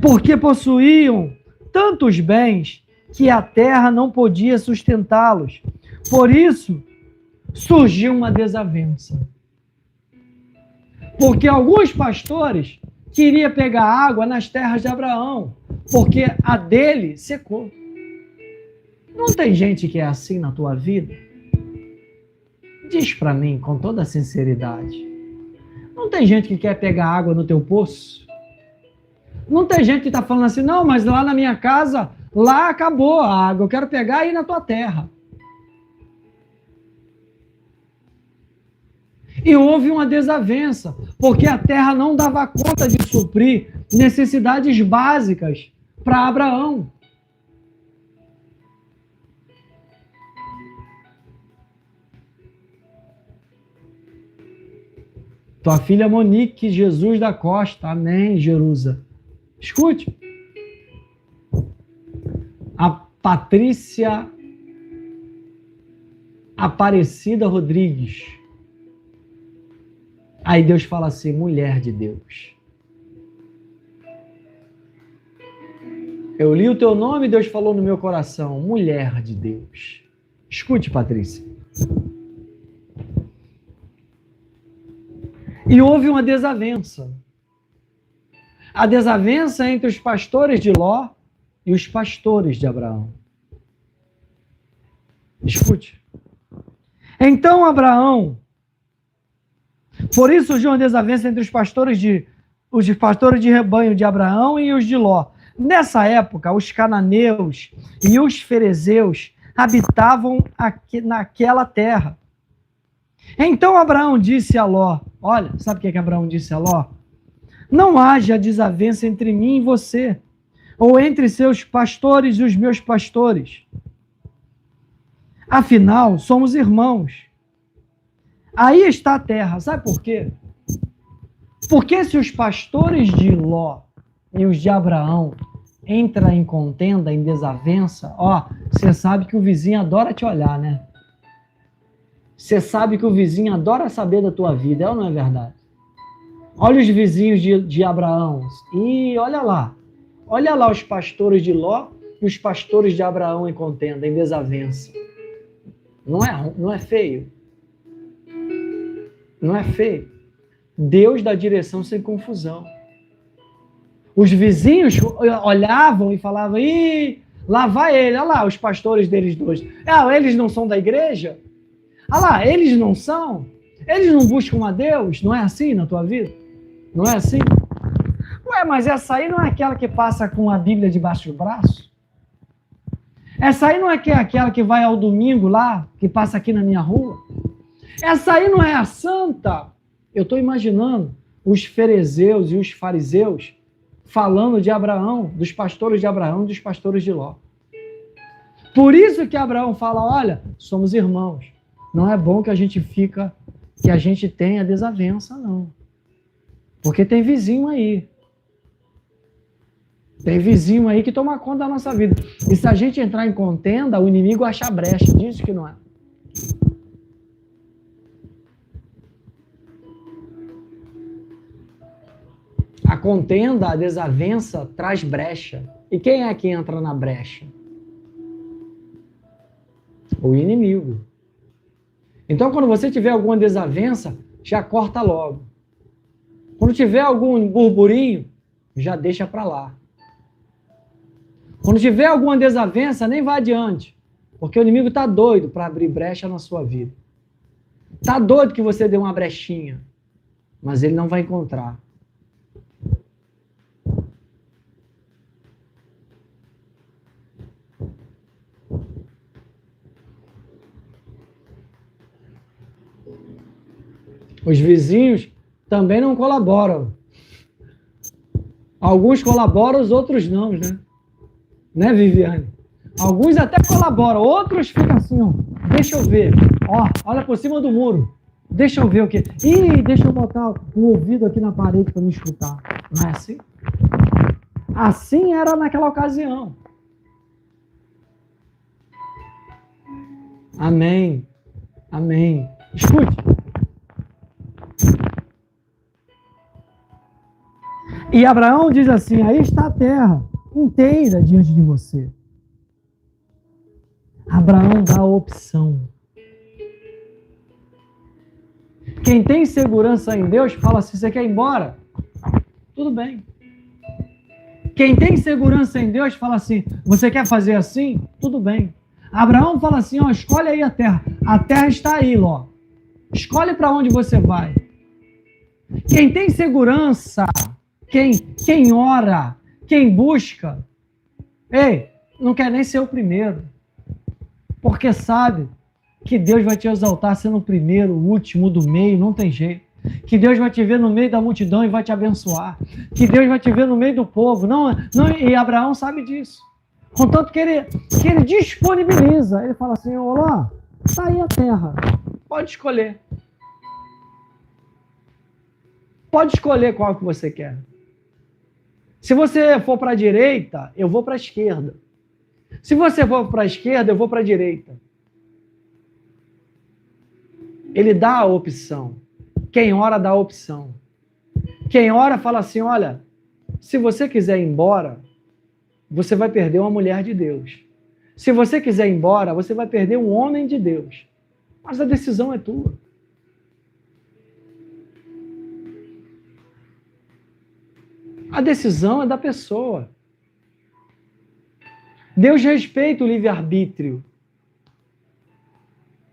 Porque possuíam tantos bens que a terra não podia sustentá-los. Por isso, surgiu uma desavença. Porque alguns pastores queriam pegar água nas terras de Abraão, porque a dele secou. Não tem gente que é assim na tua vida? Diz para mim com toda sinceridade. Não tem gente que quer pegar água no teu poço? Não tem gente que está falando assim, não, mas lá na minha casa, lá acabou a água, eu quero pegar aí na tua terra. E houve uma desavença, porque a terra não dava conta de suprir necessidades básicas para Abraão. Tua filha Monique Jesus da Costa, amém, Jerusa. Escute. A Patrícia Aparecida Rodrigues. Aí Deus fala assim, mulher de Deus. Eu li o teu nome e Deus falou no meu coração, mulher de Deus. Escute, Patrícia. E houve uma desavença. A desavença entre os pastores de Ló e os pastores de Abraão. Escute. Então Abraão, por isso surgiu uma desavença entre os pastores de rebanho de Abraão e os de Ló. Nessa época, os cananeus e os ferezeus habitavam naquela terra. Então Abraão disse a Ló, olha, sabe o que Abraão disse a Ló? Não haja desavença entre mim e você, ou entre seus pastores e os meus pastores. Afinal, somos irmãos. Aí está a terra. Sabe por quê? Porque se os pastores de Ló e os de Abraão entram em contenda, em desavença, ó, você sabe que o vizinho adora te olhar, né? Você sabe que o vizinho adora saber da tua vida, é ou não é verdade? Olha os vizinhos de Abraão. E olha lá os pastores de Ló e os pastores de Abraão em contenda, em desavença. Não é feio? Não é feio? Deus dá direção sem confusão. Os vizinhos olhavam e falavam, ih, lá vai ele, olha lá os pastores deles dois. Ah, eles não são da igreja? Ah lá, eles não são? Eles não buscam a Deus? Não é assim na tua vida? Não é assim? Ué, mas essa aí não é aquela que passa com a Bíblia debaixo do braço? Essa aí não é aquela que vai ao domingo lá, que passa aqui na minha rua? Essa aí não é a santa? Eu estou imaginando os ferezeus e os fariseus falando de Abraão, dos pastores de Abraão e dos pastores de Ló. Por isso que Abraão fala, olha, somos irmãos. Não é bom que a gente tenha desavença, não. Porque tem vizinho aí. Tem vizinho aí que toma conta da nossa vida. E se a gente entrar em contenda, o inimigo acha brecha. Diz que não é. A contenda, a desavença, traz brecha. E quem é que entra na brecha? O inimigo. Então, quando você tiver alguma desavença, já corta logo. Quando tiver algum burburinho, já deixa para lá. Quando tiver alguma desavença, nem vá adiante. Porque o inimigo está doido para abrir brecha na sua vida. Está doido que você dê uma brechinha. Mas ele não vai encontrar. Os vizinhos também não colaboram. Alguns colaboram, os outros não, né? Né, Viviane? Alguns até colaboram, outros ficam assim, ó, deixa eu ver. Ó, olha por cima do muro. Deixa eu ver o quê? Ih, deixa eu botar o ouvido aqui na parede para me escutar. Não é assim? Assim era naquela ocasião. Amém. Amém. Escute. E Abraão diz assim, aí está a terra inteira diante de você. Abraão dá a opção. Quem tem segurança em Deus fala assim, você quer ir embora? Tudo bem. Quem tem segurança em Deus fala assim, você quer fazer assim? Tudo bem. Abraão fala assim, ó, escolhe aí a terra. A terra está aí, Ló. Escolhe para onde você vai. Quem tem segurança, quem ora, quem busca, ei, não quer nem ser o primeiro. Porque sabe que Deus vai te exaltar sendo o primeiro, o último, do meio, não tem jeito. Que Deus vai te ver no meio da multidão e vai te abençoar. Que Deus vai te ver no meio do povo. Não, e Abraão sabe disso. Contanto que ele disponibiliza. Ele fala assim, olá, está aí a terra. Pode escolher. Pode escolher qual que você quer. Se você for para a direita, eu vou para a esquerda. Se você for para a esquerda, eu vou para a direita. Ele dá a opção. Quem ora dá a opção. Quem ora fala assim, olha, se você quiser ir embora, você vai perder uma mulher de Deus. Se você quiser ir embora, você vai perder um homem de Deus. Mas a decisão é tua. A decisão é da pessoa. Deus respeita o livre-arbítrio.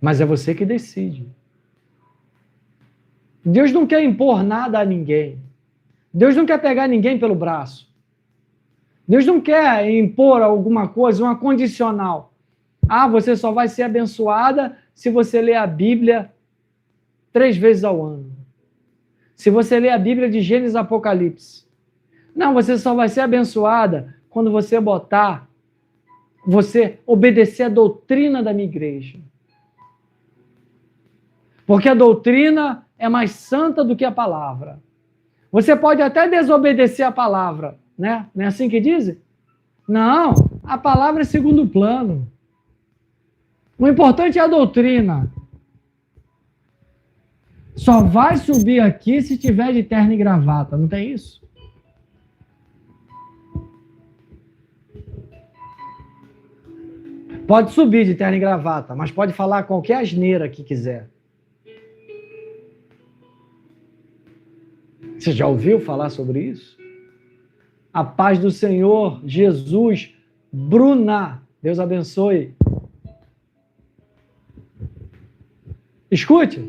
Mas é você que decide. Deus não quer impor nada a ninguém. Deus não quer pegar ninguém pelo braço. Deus não quer impor alguma coisa, uma condicional. Ah, você só vai ser abençoada se você ler a Bíblia 3 vezes ao ano. Se você ler a Bíblia de Gênesis a Apocalipse. Não, você só vai ser abençoada quando você obedecer a doutrina da minha igreja. Porque a doutrina é mais santa do que a palavra. Você pode até desobedecer a palavra, né? Não é assim que dizem? Não, a palavra é segundo plano. O importante é a doutrina. Só vai subir aqui se tiver de terno e gravata, não tem isso? Pode subir de terno e gravata, mas pode falar qualquer asneira que quiser. Você já ouviu falar sobre isso? A paz do Senhor, Jesus, Bruna, Deus abençoe. Escute,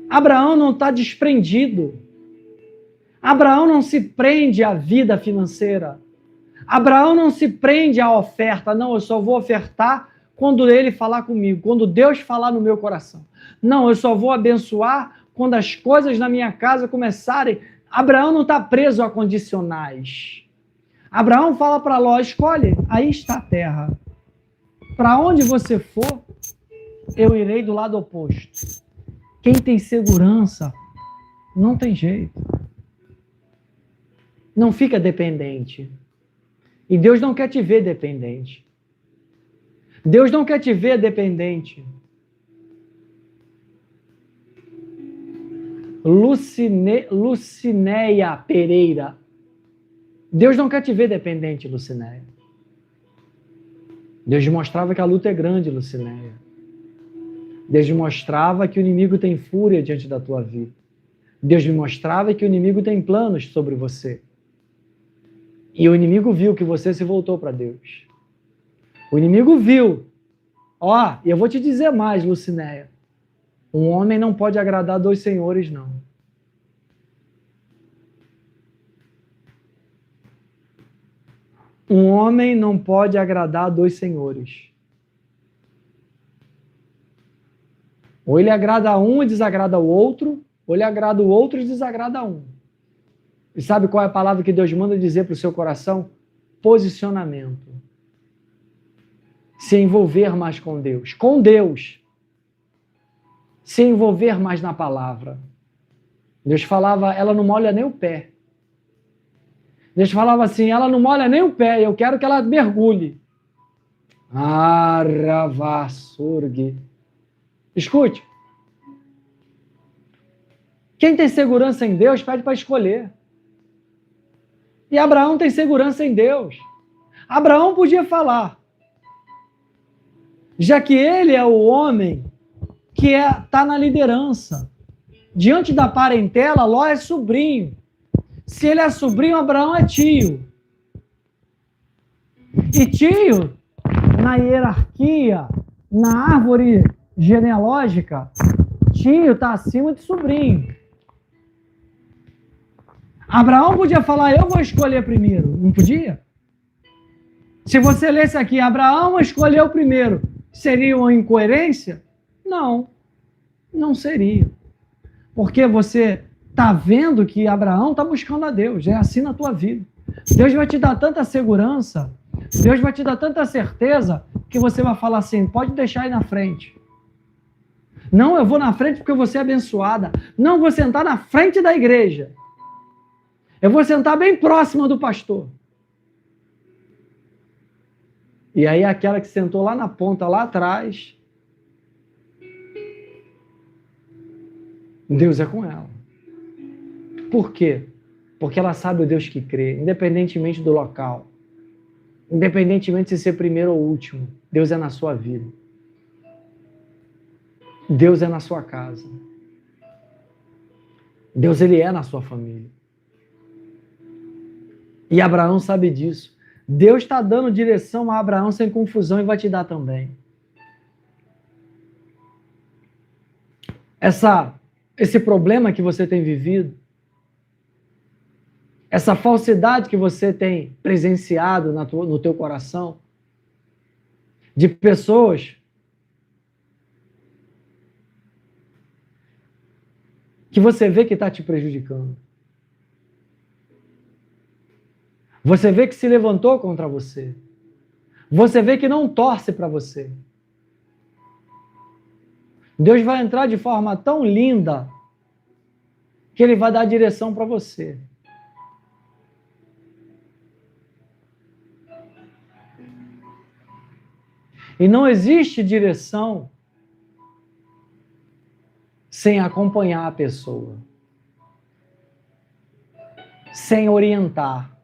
Abraão não está desprendido. Abraão não se prende à vida financeira. Abraão não se prende à oferta. Não, eu só vou ofertar quando ele falar comigo, quando Deus falar no meu coração. Não, eu só vou abençoar quando as coisas na minha casa começarem. Abraão não está preso a condicionais. Abraão fala para Ló, escolhe, aí está a terra. Para onde você for, eu irei do lado oposto. Quem tem segurança, não tem jeito. Não fica dependente. E Deus não quer te ver dependente. Deus não quer te ver dependente. Lucinéia Pereira. Deus não quer te ver dependente, Lucinéia. Deus mostrava que a luta é grande, Lucinéia. Deus mostrava que o inimigo tem fúria diante da tua vida. Deus me mostrava que o inimigo tem planos sobre você. E o inimigo viu que você se voltou para Deus. O inimigo viu. Ó, e eu vou te dizer mais, Lucinéia. Um homem não pode agradar 2 senhores, não. Um homem não pode agradar 2 senhores. Ou ele agrada um e desagrada o outro, ou ele agrada o outro e desagrada um. E sabe qual é a palavra que Deus manda dizer para o seu coração? posicionamento. Se envolver mais com Deus. Com Deus. Se envolver mais na palavra. Deus falava, ela não molha nem o pé. Deus falava assim, ela não molha nem o pé, eu quero que ela mergulhe. Aravassurgi. Escute. Quem tem segurança em Deus pede para escolher. E Abraão tem segurança em Deus. Abraão podia falar, já que ele é o homem que está na liderança. Diante da parentela, Ló é sobrinho. Se ele é sobrinho, Abraão é tio. E tio, na hierarquia, na árvore genealógica, tio está acima de sobrinho. Abraão podia falar, eu vou escolher primeiro. Não podia? Se você lesse aqui, Abraão escolheu primeiro, seria uma incoerência? Não, não seria. Porque você está vendo que Abraão está buscando a Deus, é assim na tua vida. Deus vai te dar tanta segurança, Deus vai te dar tanta certeza, que você vai falar assim, pode deixar aí na frente. Não, eu vou na frente porque eu vou ser abençoada. Não, vou sentar na frente da igreja. Eu vou sentar bem próxima do pastor. E aí aquela que sentou lá na ponta, lá atrás, Deus é com ela. Por quê? Porque ela sabe o Deus que crê, independentemente do local. Independentemente de ser primeiro ou último. Deus é na sua vida. Deus é na sua casa. Deus, Ele é na sua família. E Abraão sabe disso. Deus está dando direção a Abraão sem confusão e vai te dar também. Esse problema que você tem vivido, essa falsidade que você tem presenciado no teu coração, de pessoas que você vê que está te prejudicando. Você vê que se levantou contra você. Você vê que não torce para você. Deus vai entrar de forma tão linda que Ele vai dar direção para você. E não existe direção sem acompanhar a pessoa, sem orientar.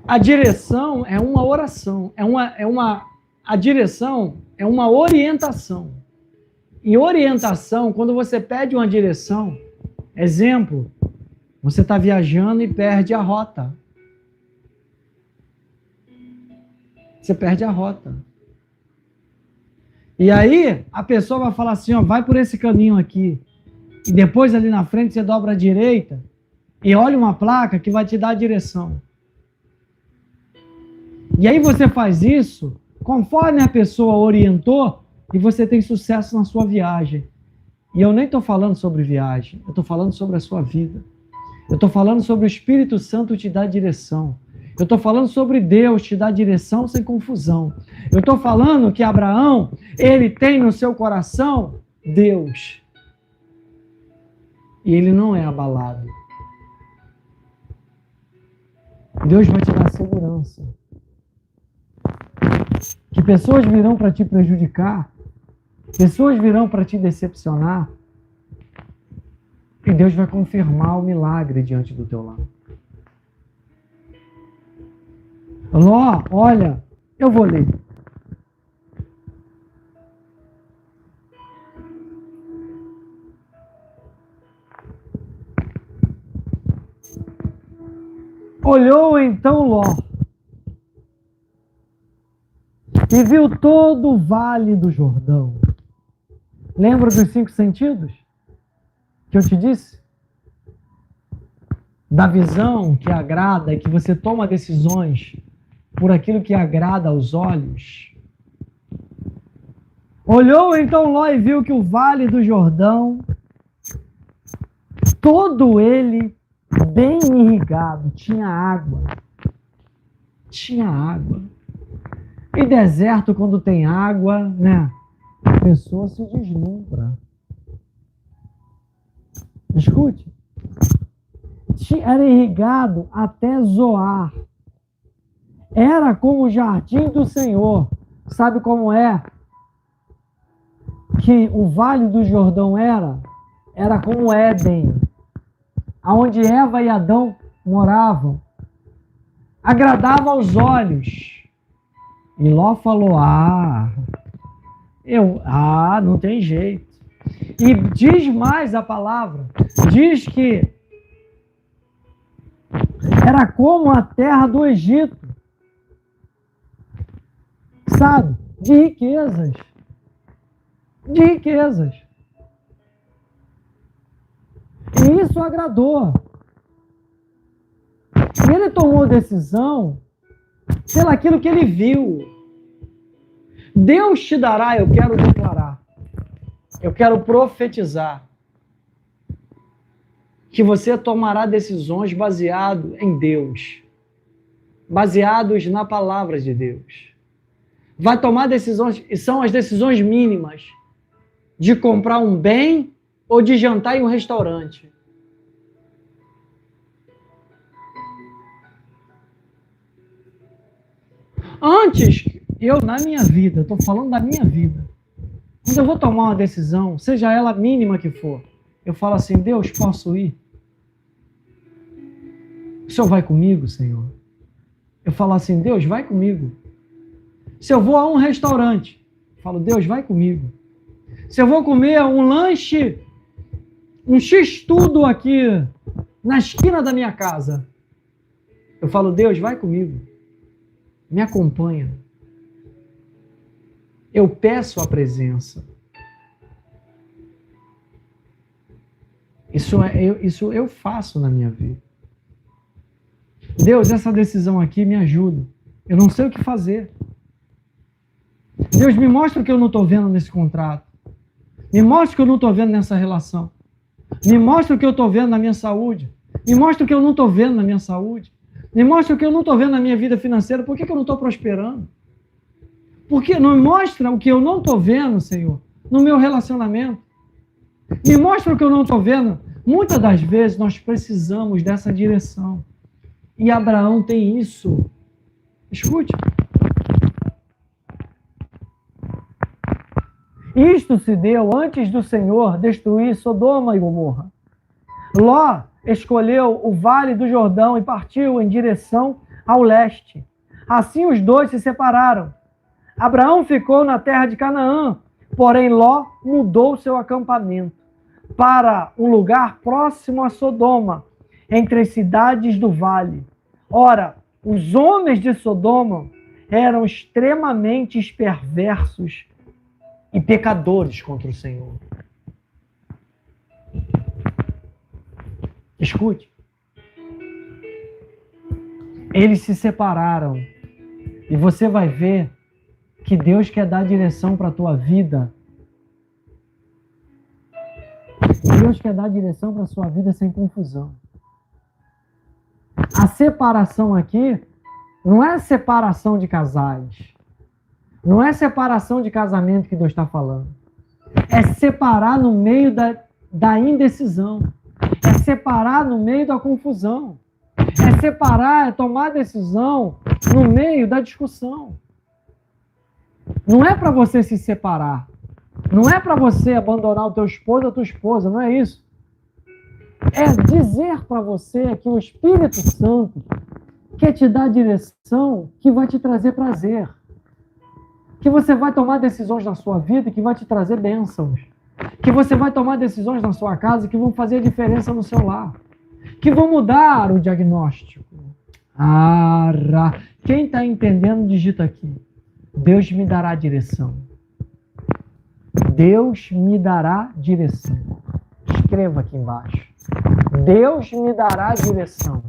A direção é uma oração, a direção é uma orientação. E orientação, quando você pede uma direção, exemplo, você está viajando e perde a rota. Você perde a rota. E aí, a pessoa vai falar assim, ó, vai por esse caminho aqui. E depois ali na frente você dobra à direita e olha uma placa que vai te dar a direção. E aí você faz isso conforme a pessoa orientou e você tem sucesso na sua viagem. E eu nem estou falando sobre viagem, eu estou falando sobre a sua vida. Eu estou falando sobre o Espírito Santo te dar direção. Eu estou falando sobre Deus te dar direção sem confusão. Eu estou falando que Abraão, ele tem no seu coração Deus. E ele não é abalado. Deus vai te dar segurança. Que pessoas virão para te prejudicar, pessoas virão para te decepcionar, e Deus vai confirmar o milagre diante do teu lado. Ló, olha, eu vou ler. Olhou então Ló e viu todo o vale do Jordão. Lembra dos 5 sentidos que eu te disse? Da visão que agrada e que você toma decisões por aquilo que agrada aos olhos. Olhou então Ló e viu que o vale do Jordão, todo ele bem irrigado, tinha água. Tinha água. E deserto, quando tem água, né? A pessoa se deslumbra. Escute. Era irrigado até Zoar. Era como o jardim do Senhor. Sabe como é que o Vale do Jordão era? Era como Éden, onde Eva e Adão moravam. Agradava aos olhos. E Ló falou, não tem jeito. E diz mais a palavra, diz que era como a terra do Egito, sabe? De riquezas. De riquezas. E isso agradou. E ele tomou decisão pelaquilo que ele viu. Deus te dará, eu quero declarar, eu quero profetizar, que você tomará decisões baseado em Deus, baseados na palavra de Deus. Vai tomar decisões, e são as decisões mínimas, de comprar um bem ou de jantar em um restaurante. Antes, na minha vida, estou falando da minha vida, quando eu vou tomar uma decisão, seja ela mínima que for, eu falo assim, Deus, posso ir? O Senhor vai comigo, Senhor? Eu falo assim, Deus, vai comigo. Se eu vou a um restaurante, eu falo, Deus, vai comigo. Se eu vou comer um lanche, um x-tudo aqui na esquina da minha casa, eu falo, Deus, vai comigo. Me acompanha. Eu peço a presença. Isso eu faço na minha vida. Deus, essa decisão aqui me ajuda. Eu não sei o que fazer. Deus, me mostra o que eu não estou vendo nesse contrato. Me mostra o que eu não estou vendo nessa relação. Me mostra o que eu estou vendo na minha saúde. Me mostra o que eu não estou vendo na minha saúde. Me mostra o que eu não estou vendo na minha vida financeira. Por que eu não estou prosperando? Porque não mostra o que eu não estou vendo, Senhor, no meu relacionamento. Me mostra o que eu não estou vendo. Muitas das vezes nós precisamos dessa direção. E Abraão tem isso. Escute. Isto se deu antes do Senhor destruir Sodoma e Gomorra. Ló escolheu o Vale do Jordão e partiu em direção ao leste. Assim os dois se separaram. Abraão ficou na terra de Canaã, porém Ló mudou seu acampamento para um lugar próximo a Sodoma, entre as cidades do vale. Ora, os homens de Sodoma eram extremamente perversos e pecadores contra o Senhor. Escute. Eles se separaram. E você vai ver que Deus quer dar direção para a tua vida. Deus quer dar direção para a sua vida sem confusão. A separação aqui não é separação de casais. Não é separação de casamento que Deus está falando. É separar no meio da indecisão. É separar no meio da confusão. É separar, é tomar decisão no meio da discussão. Não é para você se separar. Não é para você abandonar o teu esposo ou a tua esposa, não é isso. É dizer para você que o Espírito Santo quer te dar direção que vai te trazer prazer. Que você vai tomar decisões na sua vida que vai te trazer bênçãos. Que você vai tomar decisões na sua casa que vão fazer diferença no seu lar. Que vão mudar o diagnóstico. Quem está entendendo, digita aqui. Deus me dará direção. Deus me dará direção. Escreva aqui embaixo. Deus me dará direção.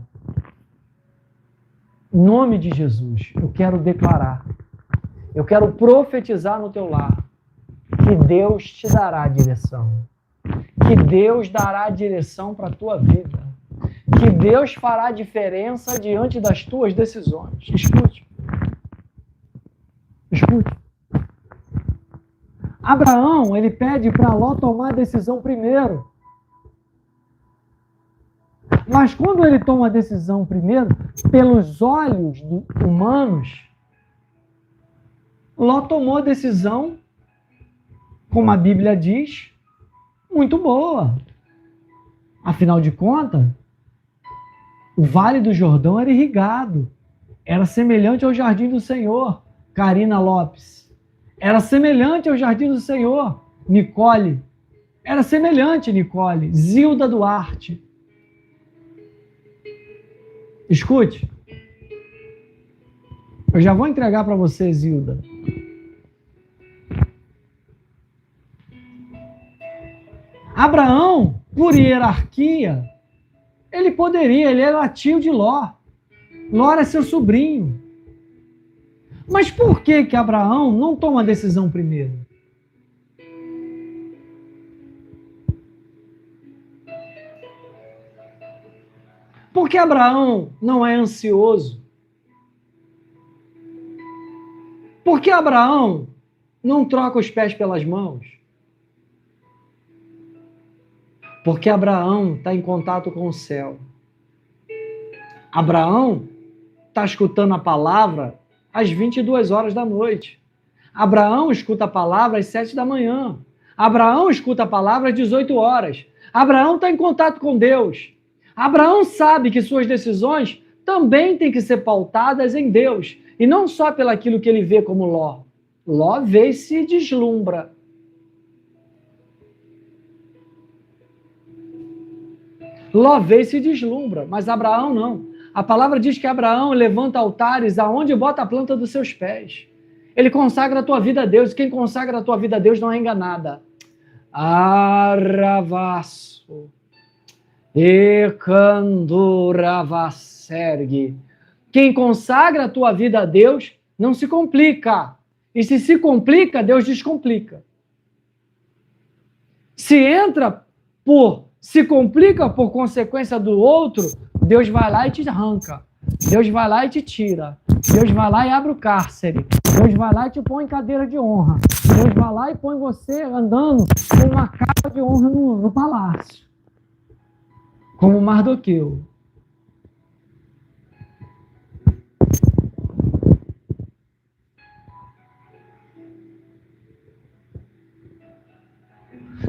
Em nome de Jesus, eu quero declarar. Eu quero profetizar no teu lar. Que Deus te dará direção. Que Deus dará direção para a tua vida. que Deus fará diferença diante das tuas decisões. Escute. Escute. Abraão, ele pede para Ló tomar a decisão primeiro. Mas quando ele toma a decisão primeiro, pelos olhos humanos, Ló tomou a decisão, como a Bíblia diz, muito boa. Afinal de contas, o Vale do Jordão era irrigado. Era semelhante ao Jardim do Senhor, Karina Lopes. Era semelhante ao Jardim do Senhor, Nicole. Era semelhante, Nicole. Zilda Duarte. Escute. Eu já vou entregar para você, Zilda. Abraão, por hierarquia, ele era tio de Ló. Ló era seu sobrinho. Mas por que Abraão não toma a decisão primeiro? Por que Abraão não é ansioso? Por que Abraão não troca os pés pelas mãos? Porque Abraão está em contato com o céu. Abraão está escutando a palavra às 22 horas da noite. Abraão escuta a palavra às 7 da manhã. Abraão escuta a palavra às 18 horas. Abraão está em contato com Deus. Abraão sabe que suas decisões também têm que ser pautadas em Deus, e não só pelaquilo que ele vê como Ló. Ló vê e se deslumbra. Ló vê e se deslumbra, mas Abraão não. A palavra diz que Abraão levanta altares aonde bota a planta dos seus pés. Ele consagra a tua vida a Deus, e quem consagra a tua vida a Deus não é enganada. Aravasso. Ekanduravasergue. Quem consagra a tua vida a Deus não se complica. E se complica, Deus descomplica. Se complica por consequência do outro, Deus vai lá e te arranca. Deus vai lá e te tira. Deus vai lá e abre o cárcere. Deus vai lá e te põe em cadeira de honra. Deus vai lá e põe você andando com uma capa de honra no palácio. Como Mardoqueu.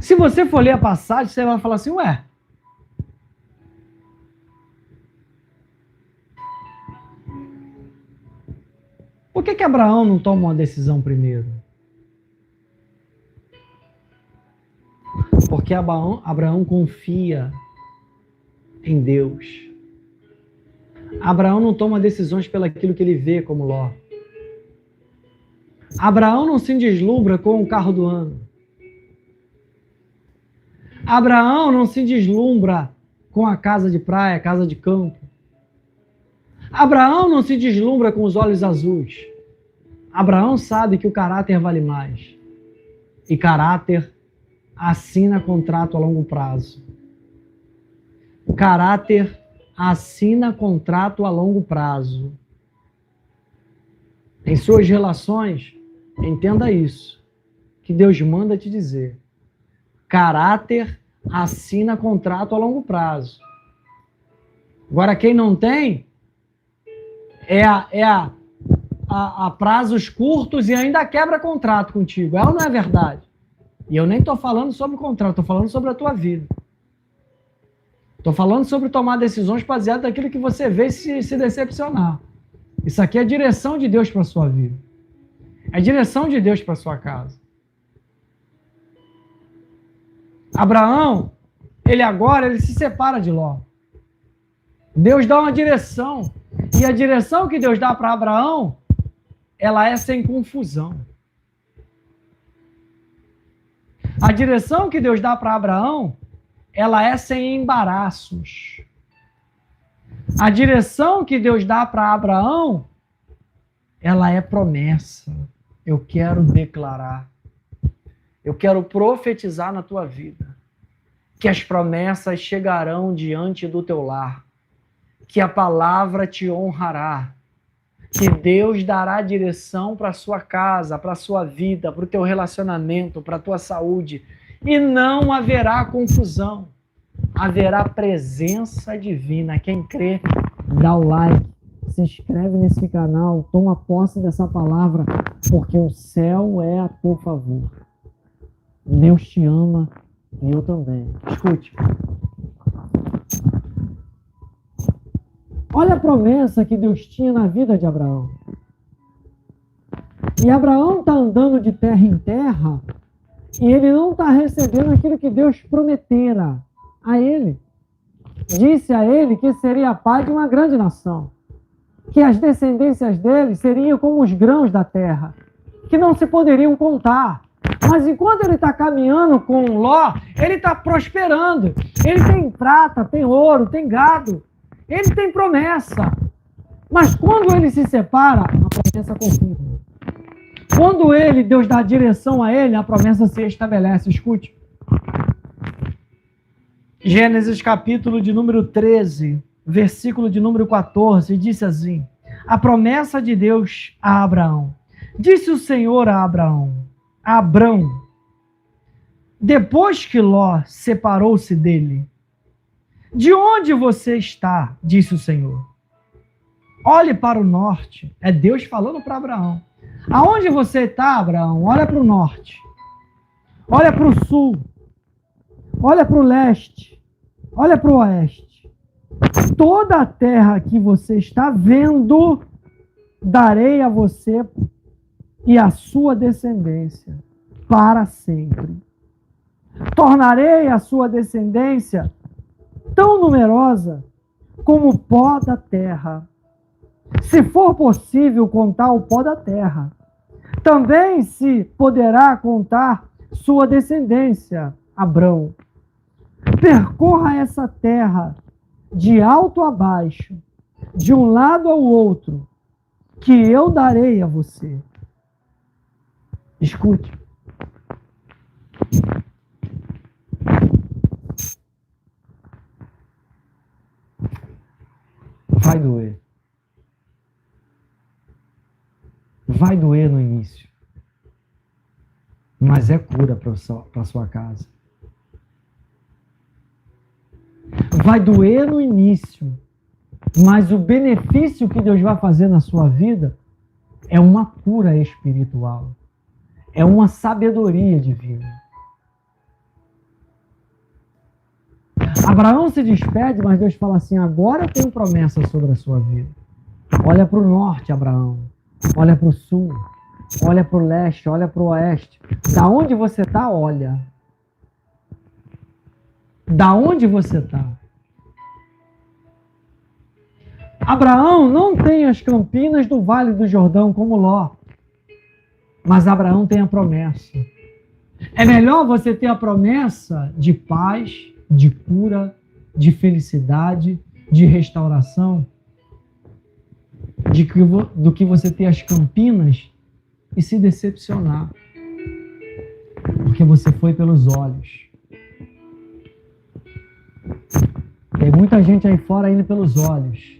Se você for ler a passagem, você vai falar assim, ué, por que Abraão não toma uma decisão primeiro? Porque Abraão confia em Deus. Abraão não toma decisões pelaquilo que ele vê como Ló. Abraão não se deslumbra com o carro do ano. Abraão não se deslumbra com a casa de praia, a casa de campo. Abraão não se deslumbra com os olhos azuis. Abraão sabe que o caráter vale mais. E caráter assina contrato a longo prazo. Caráter assina contrato a longo prazo. Em suas relações, entenda isso, que Deus manda te dizer. Caráter assina contrato a longo prazo. Agora, quem não tem é a prazos curtos e ainda quebra contrato contigo. É ou não é verdade? E eu nem estou falando sobre o contrato, estou falando sobre a tua vida. Estou falando sobre tomar decisões baseadas naquilo que você vê e se decepcionar. Isso aqui é a direção de Deus para a sua vida. É a direção de Deus para a sua casa. Abraão, ele se separa de Ló. Deus dá uma direção. E a direção que Deus dá para Abraão, ela é sem confusão. A direção que Deus dá para Abraão, ela é sem embaraços. A direção que Deus dá para Abraão, ela é promessa. Eu quero declarar. Eu quero profetizar na tua vida que as promessas chegarão diante do teu lar. que a palavra te honrará, que Deus dará direção para a sua casa, para a sua vida, para o teu relacionamento, para a tua saúde, e não haverá confusão, haverá presença divina. Quem crê, dá o like, se inscreve nesse canal, toma posse dessa palavra, porque o céu é a teu favor. Deus te ama e eu também. Escute. Olha a promessa que Deus tinha na vida de Abraão. E Abraão está andando de terra em terra e ele não está recebendo aquilo que Deus prometera a ele. Disse a ele que seria pai de uma grande nação, que as descendências dele seriam como os grãos da terra, que não se poderiam contar. Mas enquanto ele está caminhando com Ló, ele está prosperando. Ele tem prata, tem ouro, tem gado. Ele tem promessa. Mas quando ele se separa, a promessa confirma. Quando Deus dá direção a ele, a promessa se estabelece. Escute. Gênesis capítulo de número 13, versículo de número 14, disse assim: a promessa de Deus a Abraão. Disse o Senhor a Abraão, Abrão, depois que Ló separou-se dele: de onde você está? Disse o Senhor. Olhe para o norte. É Deus falando para Abraão. Aonde você está, Abraão? Olha para o norte. Olha para o sul. Olha para o leste. Olha para o oeste. Toda a terra que você está vendo, darei a você e a sua descendência para sempre. Tornarei a sua descendência tão numerosa como o pó da terra. Se for possível contar o pó da terra, também se poderá contar sua descendência, Abrão. Percorra essa terra de alto a baixo, de um lado ao outro, que eu darei a você. Escute. Vai doer. Vai doer no início. Mas é cura para sua casa. Vai doer no início. Mas o benefício que Deus vai fazer na sua vida é uma cura espiritual. É uma sabedoria divina. Abraão se despede, mas Deus fala assim: agora eu tenho promessa sobre a sua vida. Olha para o norte, Abraão. Olha para o sul. Olha para o leste. Olha para o oeste. Da onde você está, olha. Da onde você está. Abraão não tem as campinas do Vale do Jordão como Ló. Mas Abraão tem a promessa. É melhor você ter a promessa de paz, de cura, de felicidade, de restauração, do que você ter as campinas e se decepcionar. Porque você foi pelos olhos. Tem muita gente aí fora indo pelos olhos.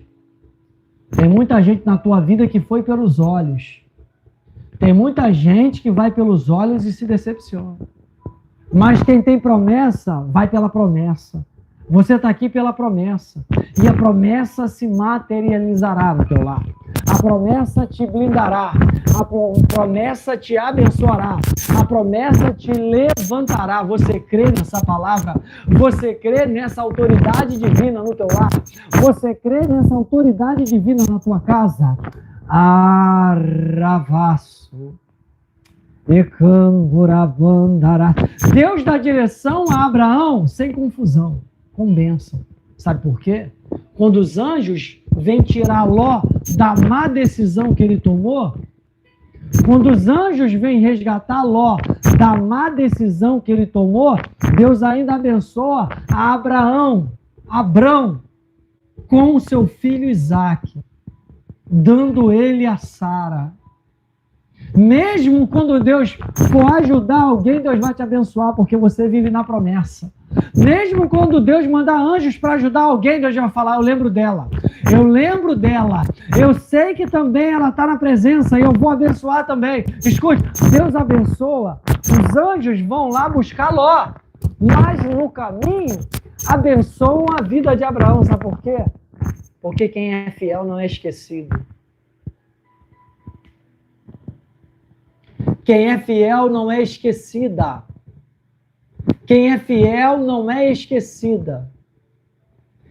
Tem muita gente na tua vida que foi pelos olhos. Tem muita gente que vai pelos olhos e se decepciona. Mas quem tem promessa, vai pela promessa. Você está aqui pela promessa. E a promessa se materializará no teu lar. A promessa te blindará. A promessa te abençoará. A promessa te levantará. Você crê nessa palavra? Você crê nessa autoridade divina no teu lar? Você crê nessa autoridade divina na tua casa? Aravaço. Deus dá direção a Abraão sem confusão, com bênção. Sabe por quê? Quando os anjos vêm tirar Ló da má decisão que ele tomou, quando os anjos vêm resgatar Ló da má decisão que ele tomou, Deus ainda abençoa a Abrão, com o seu filho Isaque, dando ele a Sara. Mesmo quando Deus for ajudar alguém, Deus vai te abençoar, porque você vive na promessa. Mesmo quando Deus mandar anjos para ajudar alguém, Deus vai falar: eu lembro dela. Eu lembro dela. Eu sei que também ela está na presença e eu vou abençoar também. Escute, Deus abençoa. Os anjos vão lá buscar Ló. Mas no caminho, abençoam a vida de Abraão. Sabe por quê? Porque quem é fiel não é esquecido. Quem é fiel não é esquecida. Quem é fiel não é esquecida.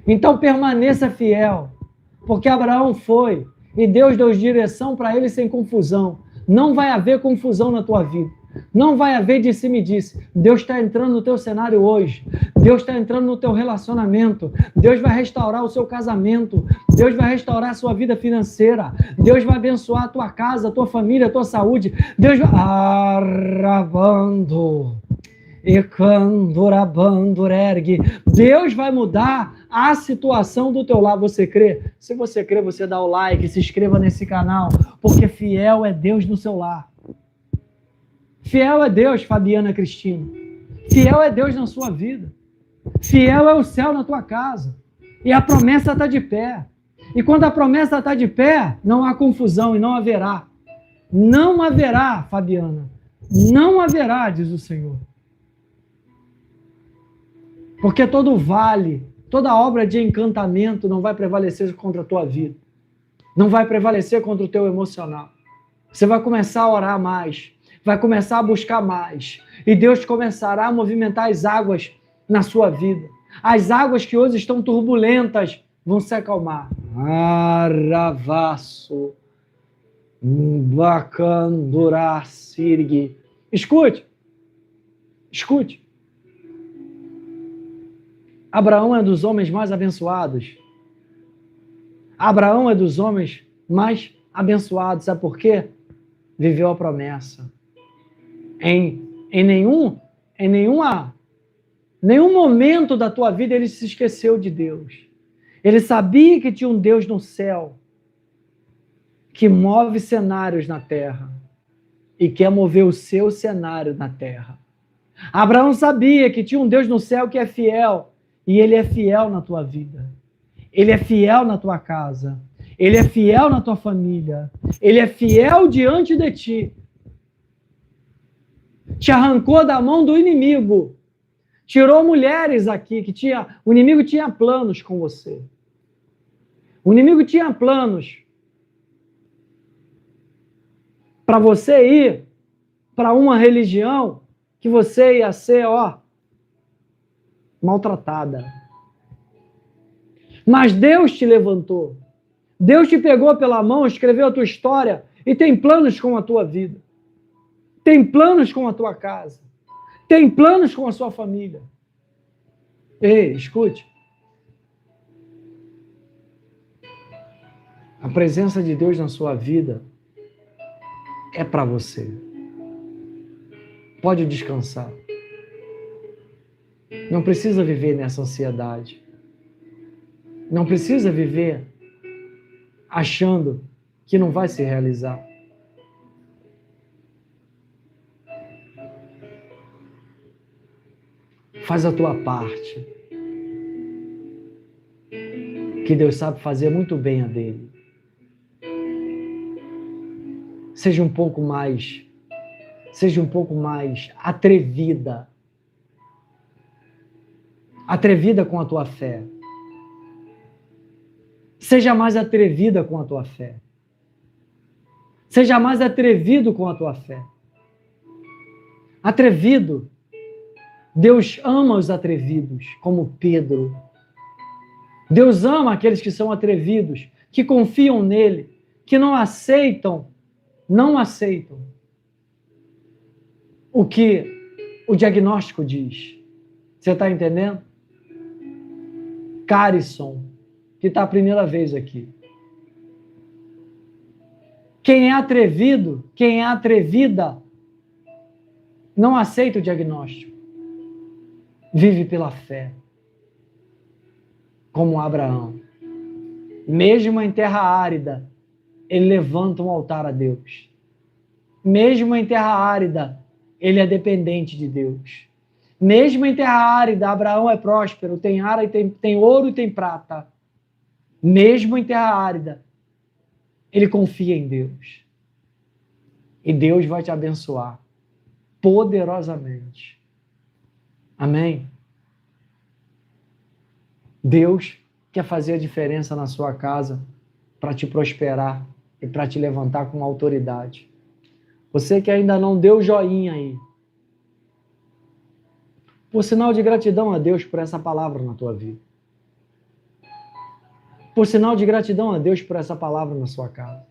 Então permaneça fiel, porque Abraão foi e Deus deu direção para ele sem confusão. Não vai haver confusão na tua vida. Não vai haver disse-me-disse. Deus está entrando no teu cenário hoje. Deus está entrando no teu relacionamento. Deus vai restaurar o seu casamento. Deus vai restaurar a sua vida financeira. Deus vai abençoar a tua casa, a tua família, a tua saúde. Deus vai... Arravando. Deus vai mudar a situação do teu lado. Você crê? Se você crê, você dá o like, se inscreva nesse canal, porque fiel é Deus no seu lar. Fiel é Deus, Fabiana Cristina. Fiel é Deus na sua vida. Fiel é o céu na tua casa. E a promessa está de pé. E quando a promessa está de pé, não há confusão e não haverá. Não haverá, Fabiana. Não haverá, diz o Senhor. Porque todo vale, toda obra de encantamento não vai prevalecer contra a tua vida. Não vai prevalecer contra o teu emocional. Você vai começar a orar mais. Vai começar a buscar mais. E Deus começará a movimentar as águas na sua vida. As águas que hoje estão turbulentas vão se acalmar. Aravaço. Bacandurá sirgue. Escute. Escute. Abraão é dos homens mais abençoados. Abraão é dos homens mais abençoados. Sabe por quê? Viveu a promessa. Em nenhum momento da tua vida ele se esqueceu de Deus. Ele sabia que tinha um Deus no céu que move cenários na terra e quer mover o seu cenário na terra. Abraão sabia que tinha um Deus no céu que é fiel e ele é fiel na tua vida. Ele é fiel na tua casa. Ele é fiel na tua família. Ele é fiel diante de ti. Te arrancou da mão do inimigo. Tirou mulheres aqui que o inimigo tinha planos com você. O inimigo tinha planos para você ir para uma religião que você ia ser, maltratada. Mas Deus te levantou. Deus te pegou pela mão, escreveu a tua história e tem planos com a tua vida. Tem planos com a tua casa. Tem planos com a sua família. Ei, escute. A presença de Deus na sua vida é para você. Pode descansar. Não precisa viver nessa ansiedade. Não precisa viver achando que não vai se realizar. Faz a tua parte. Que Deus sabe fazer muito bem a dele. Seja um pouco mais atrevida. Atrevida com a tua fé. Seja mais atrevida com a tua fé. Seja mais atrevido com a tua fé. Atrevido. Deus ama os atrevidos, como Pedro. Deus ama aqueles que são atrevidos, que confiam nele, que não aceitam o que o diagnóstico diz. Você está entendendo? Carisson, que está a primeira vez aqui. Quem é atrevido, quem é atrevida, não aceita o diagnóstico. Vive pela fé. Como Abraão. Mesmo em terra árida, ele levanta um altar a Deus. Mesmo em terra árida, ele é dependente de Deus. Mesmo em terra árida, Abraão é próspero, tem ouro e tem prata. mesmo em terra árida, ele confia em Deus. E Deus vai te abençoar poderosamente. Amém? Deus quer fazer a diferença na sua casa para te prosperar e para te levantar com autoridade. Você que ainda não deu joinha aí, por sinal de gratidão a Deus por essa palavra na tua vida. Por sinal de gratidão a Deus por essa palavra na sua casa.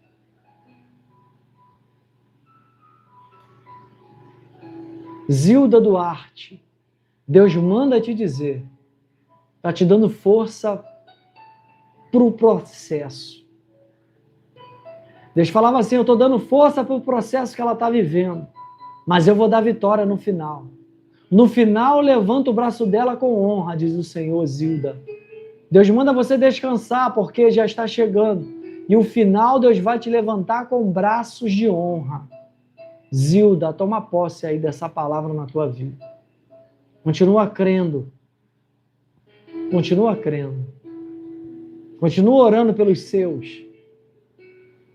Zilda Duarte, Deus manda te dizer, está te dando força para o processo. Deus falava assim, eu estou dando força para o processo que ela está vivendo, mas eu vou dar vitória no final. No final, levanta o braço dela com honra, diz o Senhor, Zilda. Deus manda você descansar, porque já está chegando. E o final, Deus vai te levantar com braços de honra. Zilda, toma posse aí dessa palavra na tua vida. Continua crendo. Continua crendo. Continua orando pelos seus.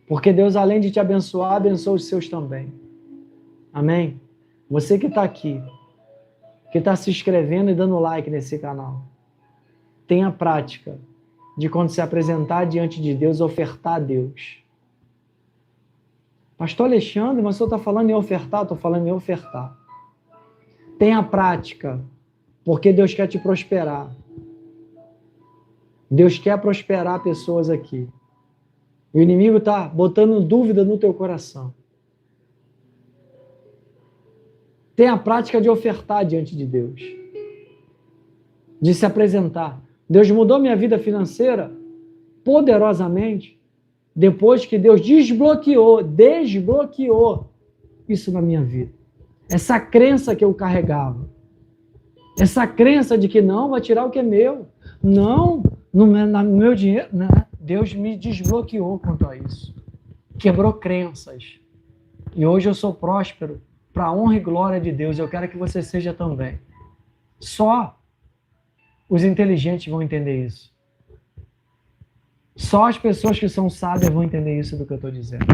Porque Deus, além de te abençoar, abençoa os seus também. Amém? Você que está aqui, que está se inscrevendo e dando like nesse canal, tenha a prática de quando se apresentar diante de Deus, ofertar a Deus. Pastor Alexandre, mas o senhor está falando em ofertar? Estou falando em ofertar. Tenha a prática, porque Deus quer te prosperar. Deus quer prosperar pessoas aqui. O inimigo está botando dúvida no teu coração. Tenha a prática de ofertar diante de Deus. De se apresentar. Deus mudou minha vida financeira poderosamente depois que Deus desbloqueou isso na minha vida. Essa crença que eu carregava. Essa crença de que não, vai tirar o que é meu. Não, no meu dinheiro. Não. Deus me desbloqueou quanto a isso. Quebrou crenças. E hoje eu sou próspero para a honra e glória de Deus. Eu quero que você seja também. Só os inteligentes vão entender isso. Só as pessoas que são sábias vão entender isso do que eu estou dizendo.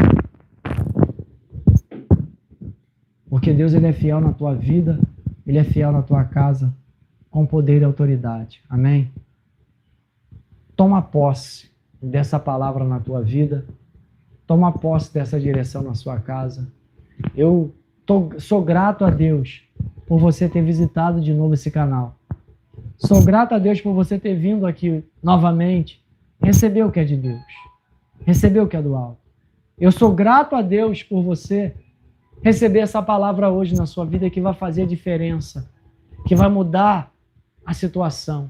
Porque Deus, ele é fiel na tua vida, ele é fiel na tua casa, com poder e autoridade. Amém? Toma posse dessa palavra na tua vida. Toma posse dessa direção na sua casa. Eu sou grato a Deus por você ter visitado de novo esse canal. Sou grato a Deus por você ter vindo aqui novamente. Receber o que é de Deus. Receber o que é do alto. Eu sou grato a Deus por você receber essa palavra hoje na sua vida que vai fazer a diferença. Que vai mudar a situação.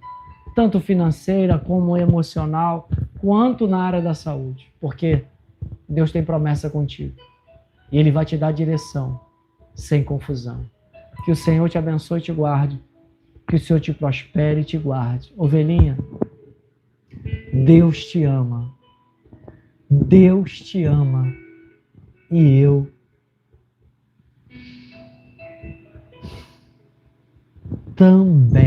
Tanto financeira como emocional, quanto na área da saúde. Porque Deus tem promessa contigo. E Ele vai te dar direção, sem confusão. Que o Senhor te abençoe e te guarde. Que o Senhor te prospere e te guarde. Ovelhinha, Deus te ama. Deus te ama. E eu também.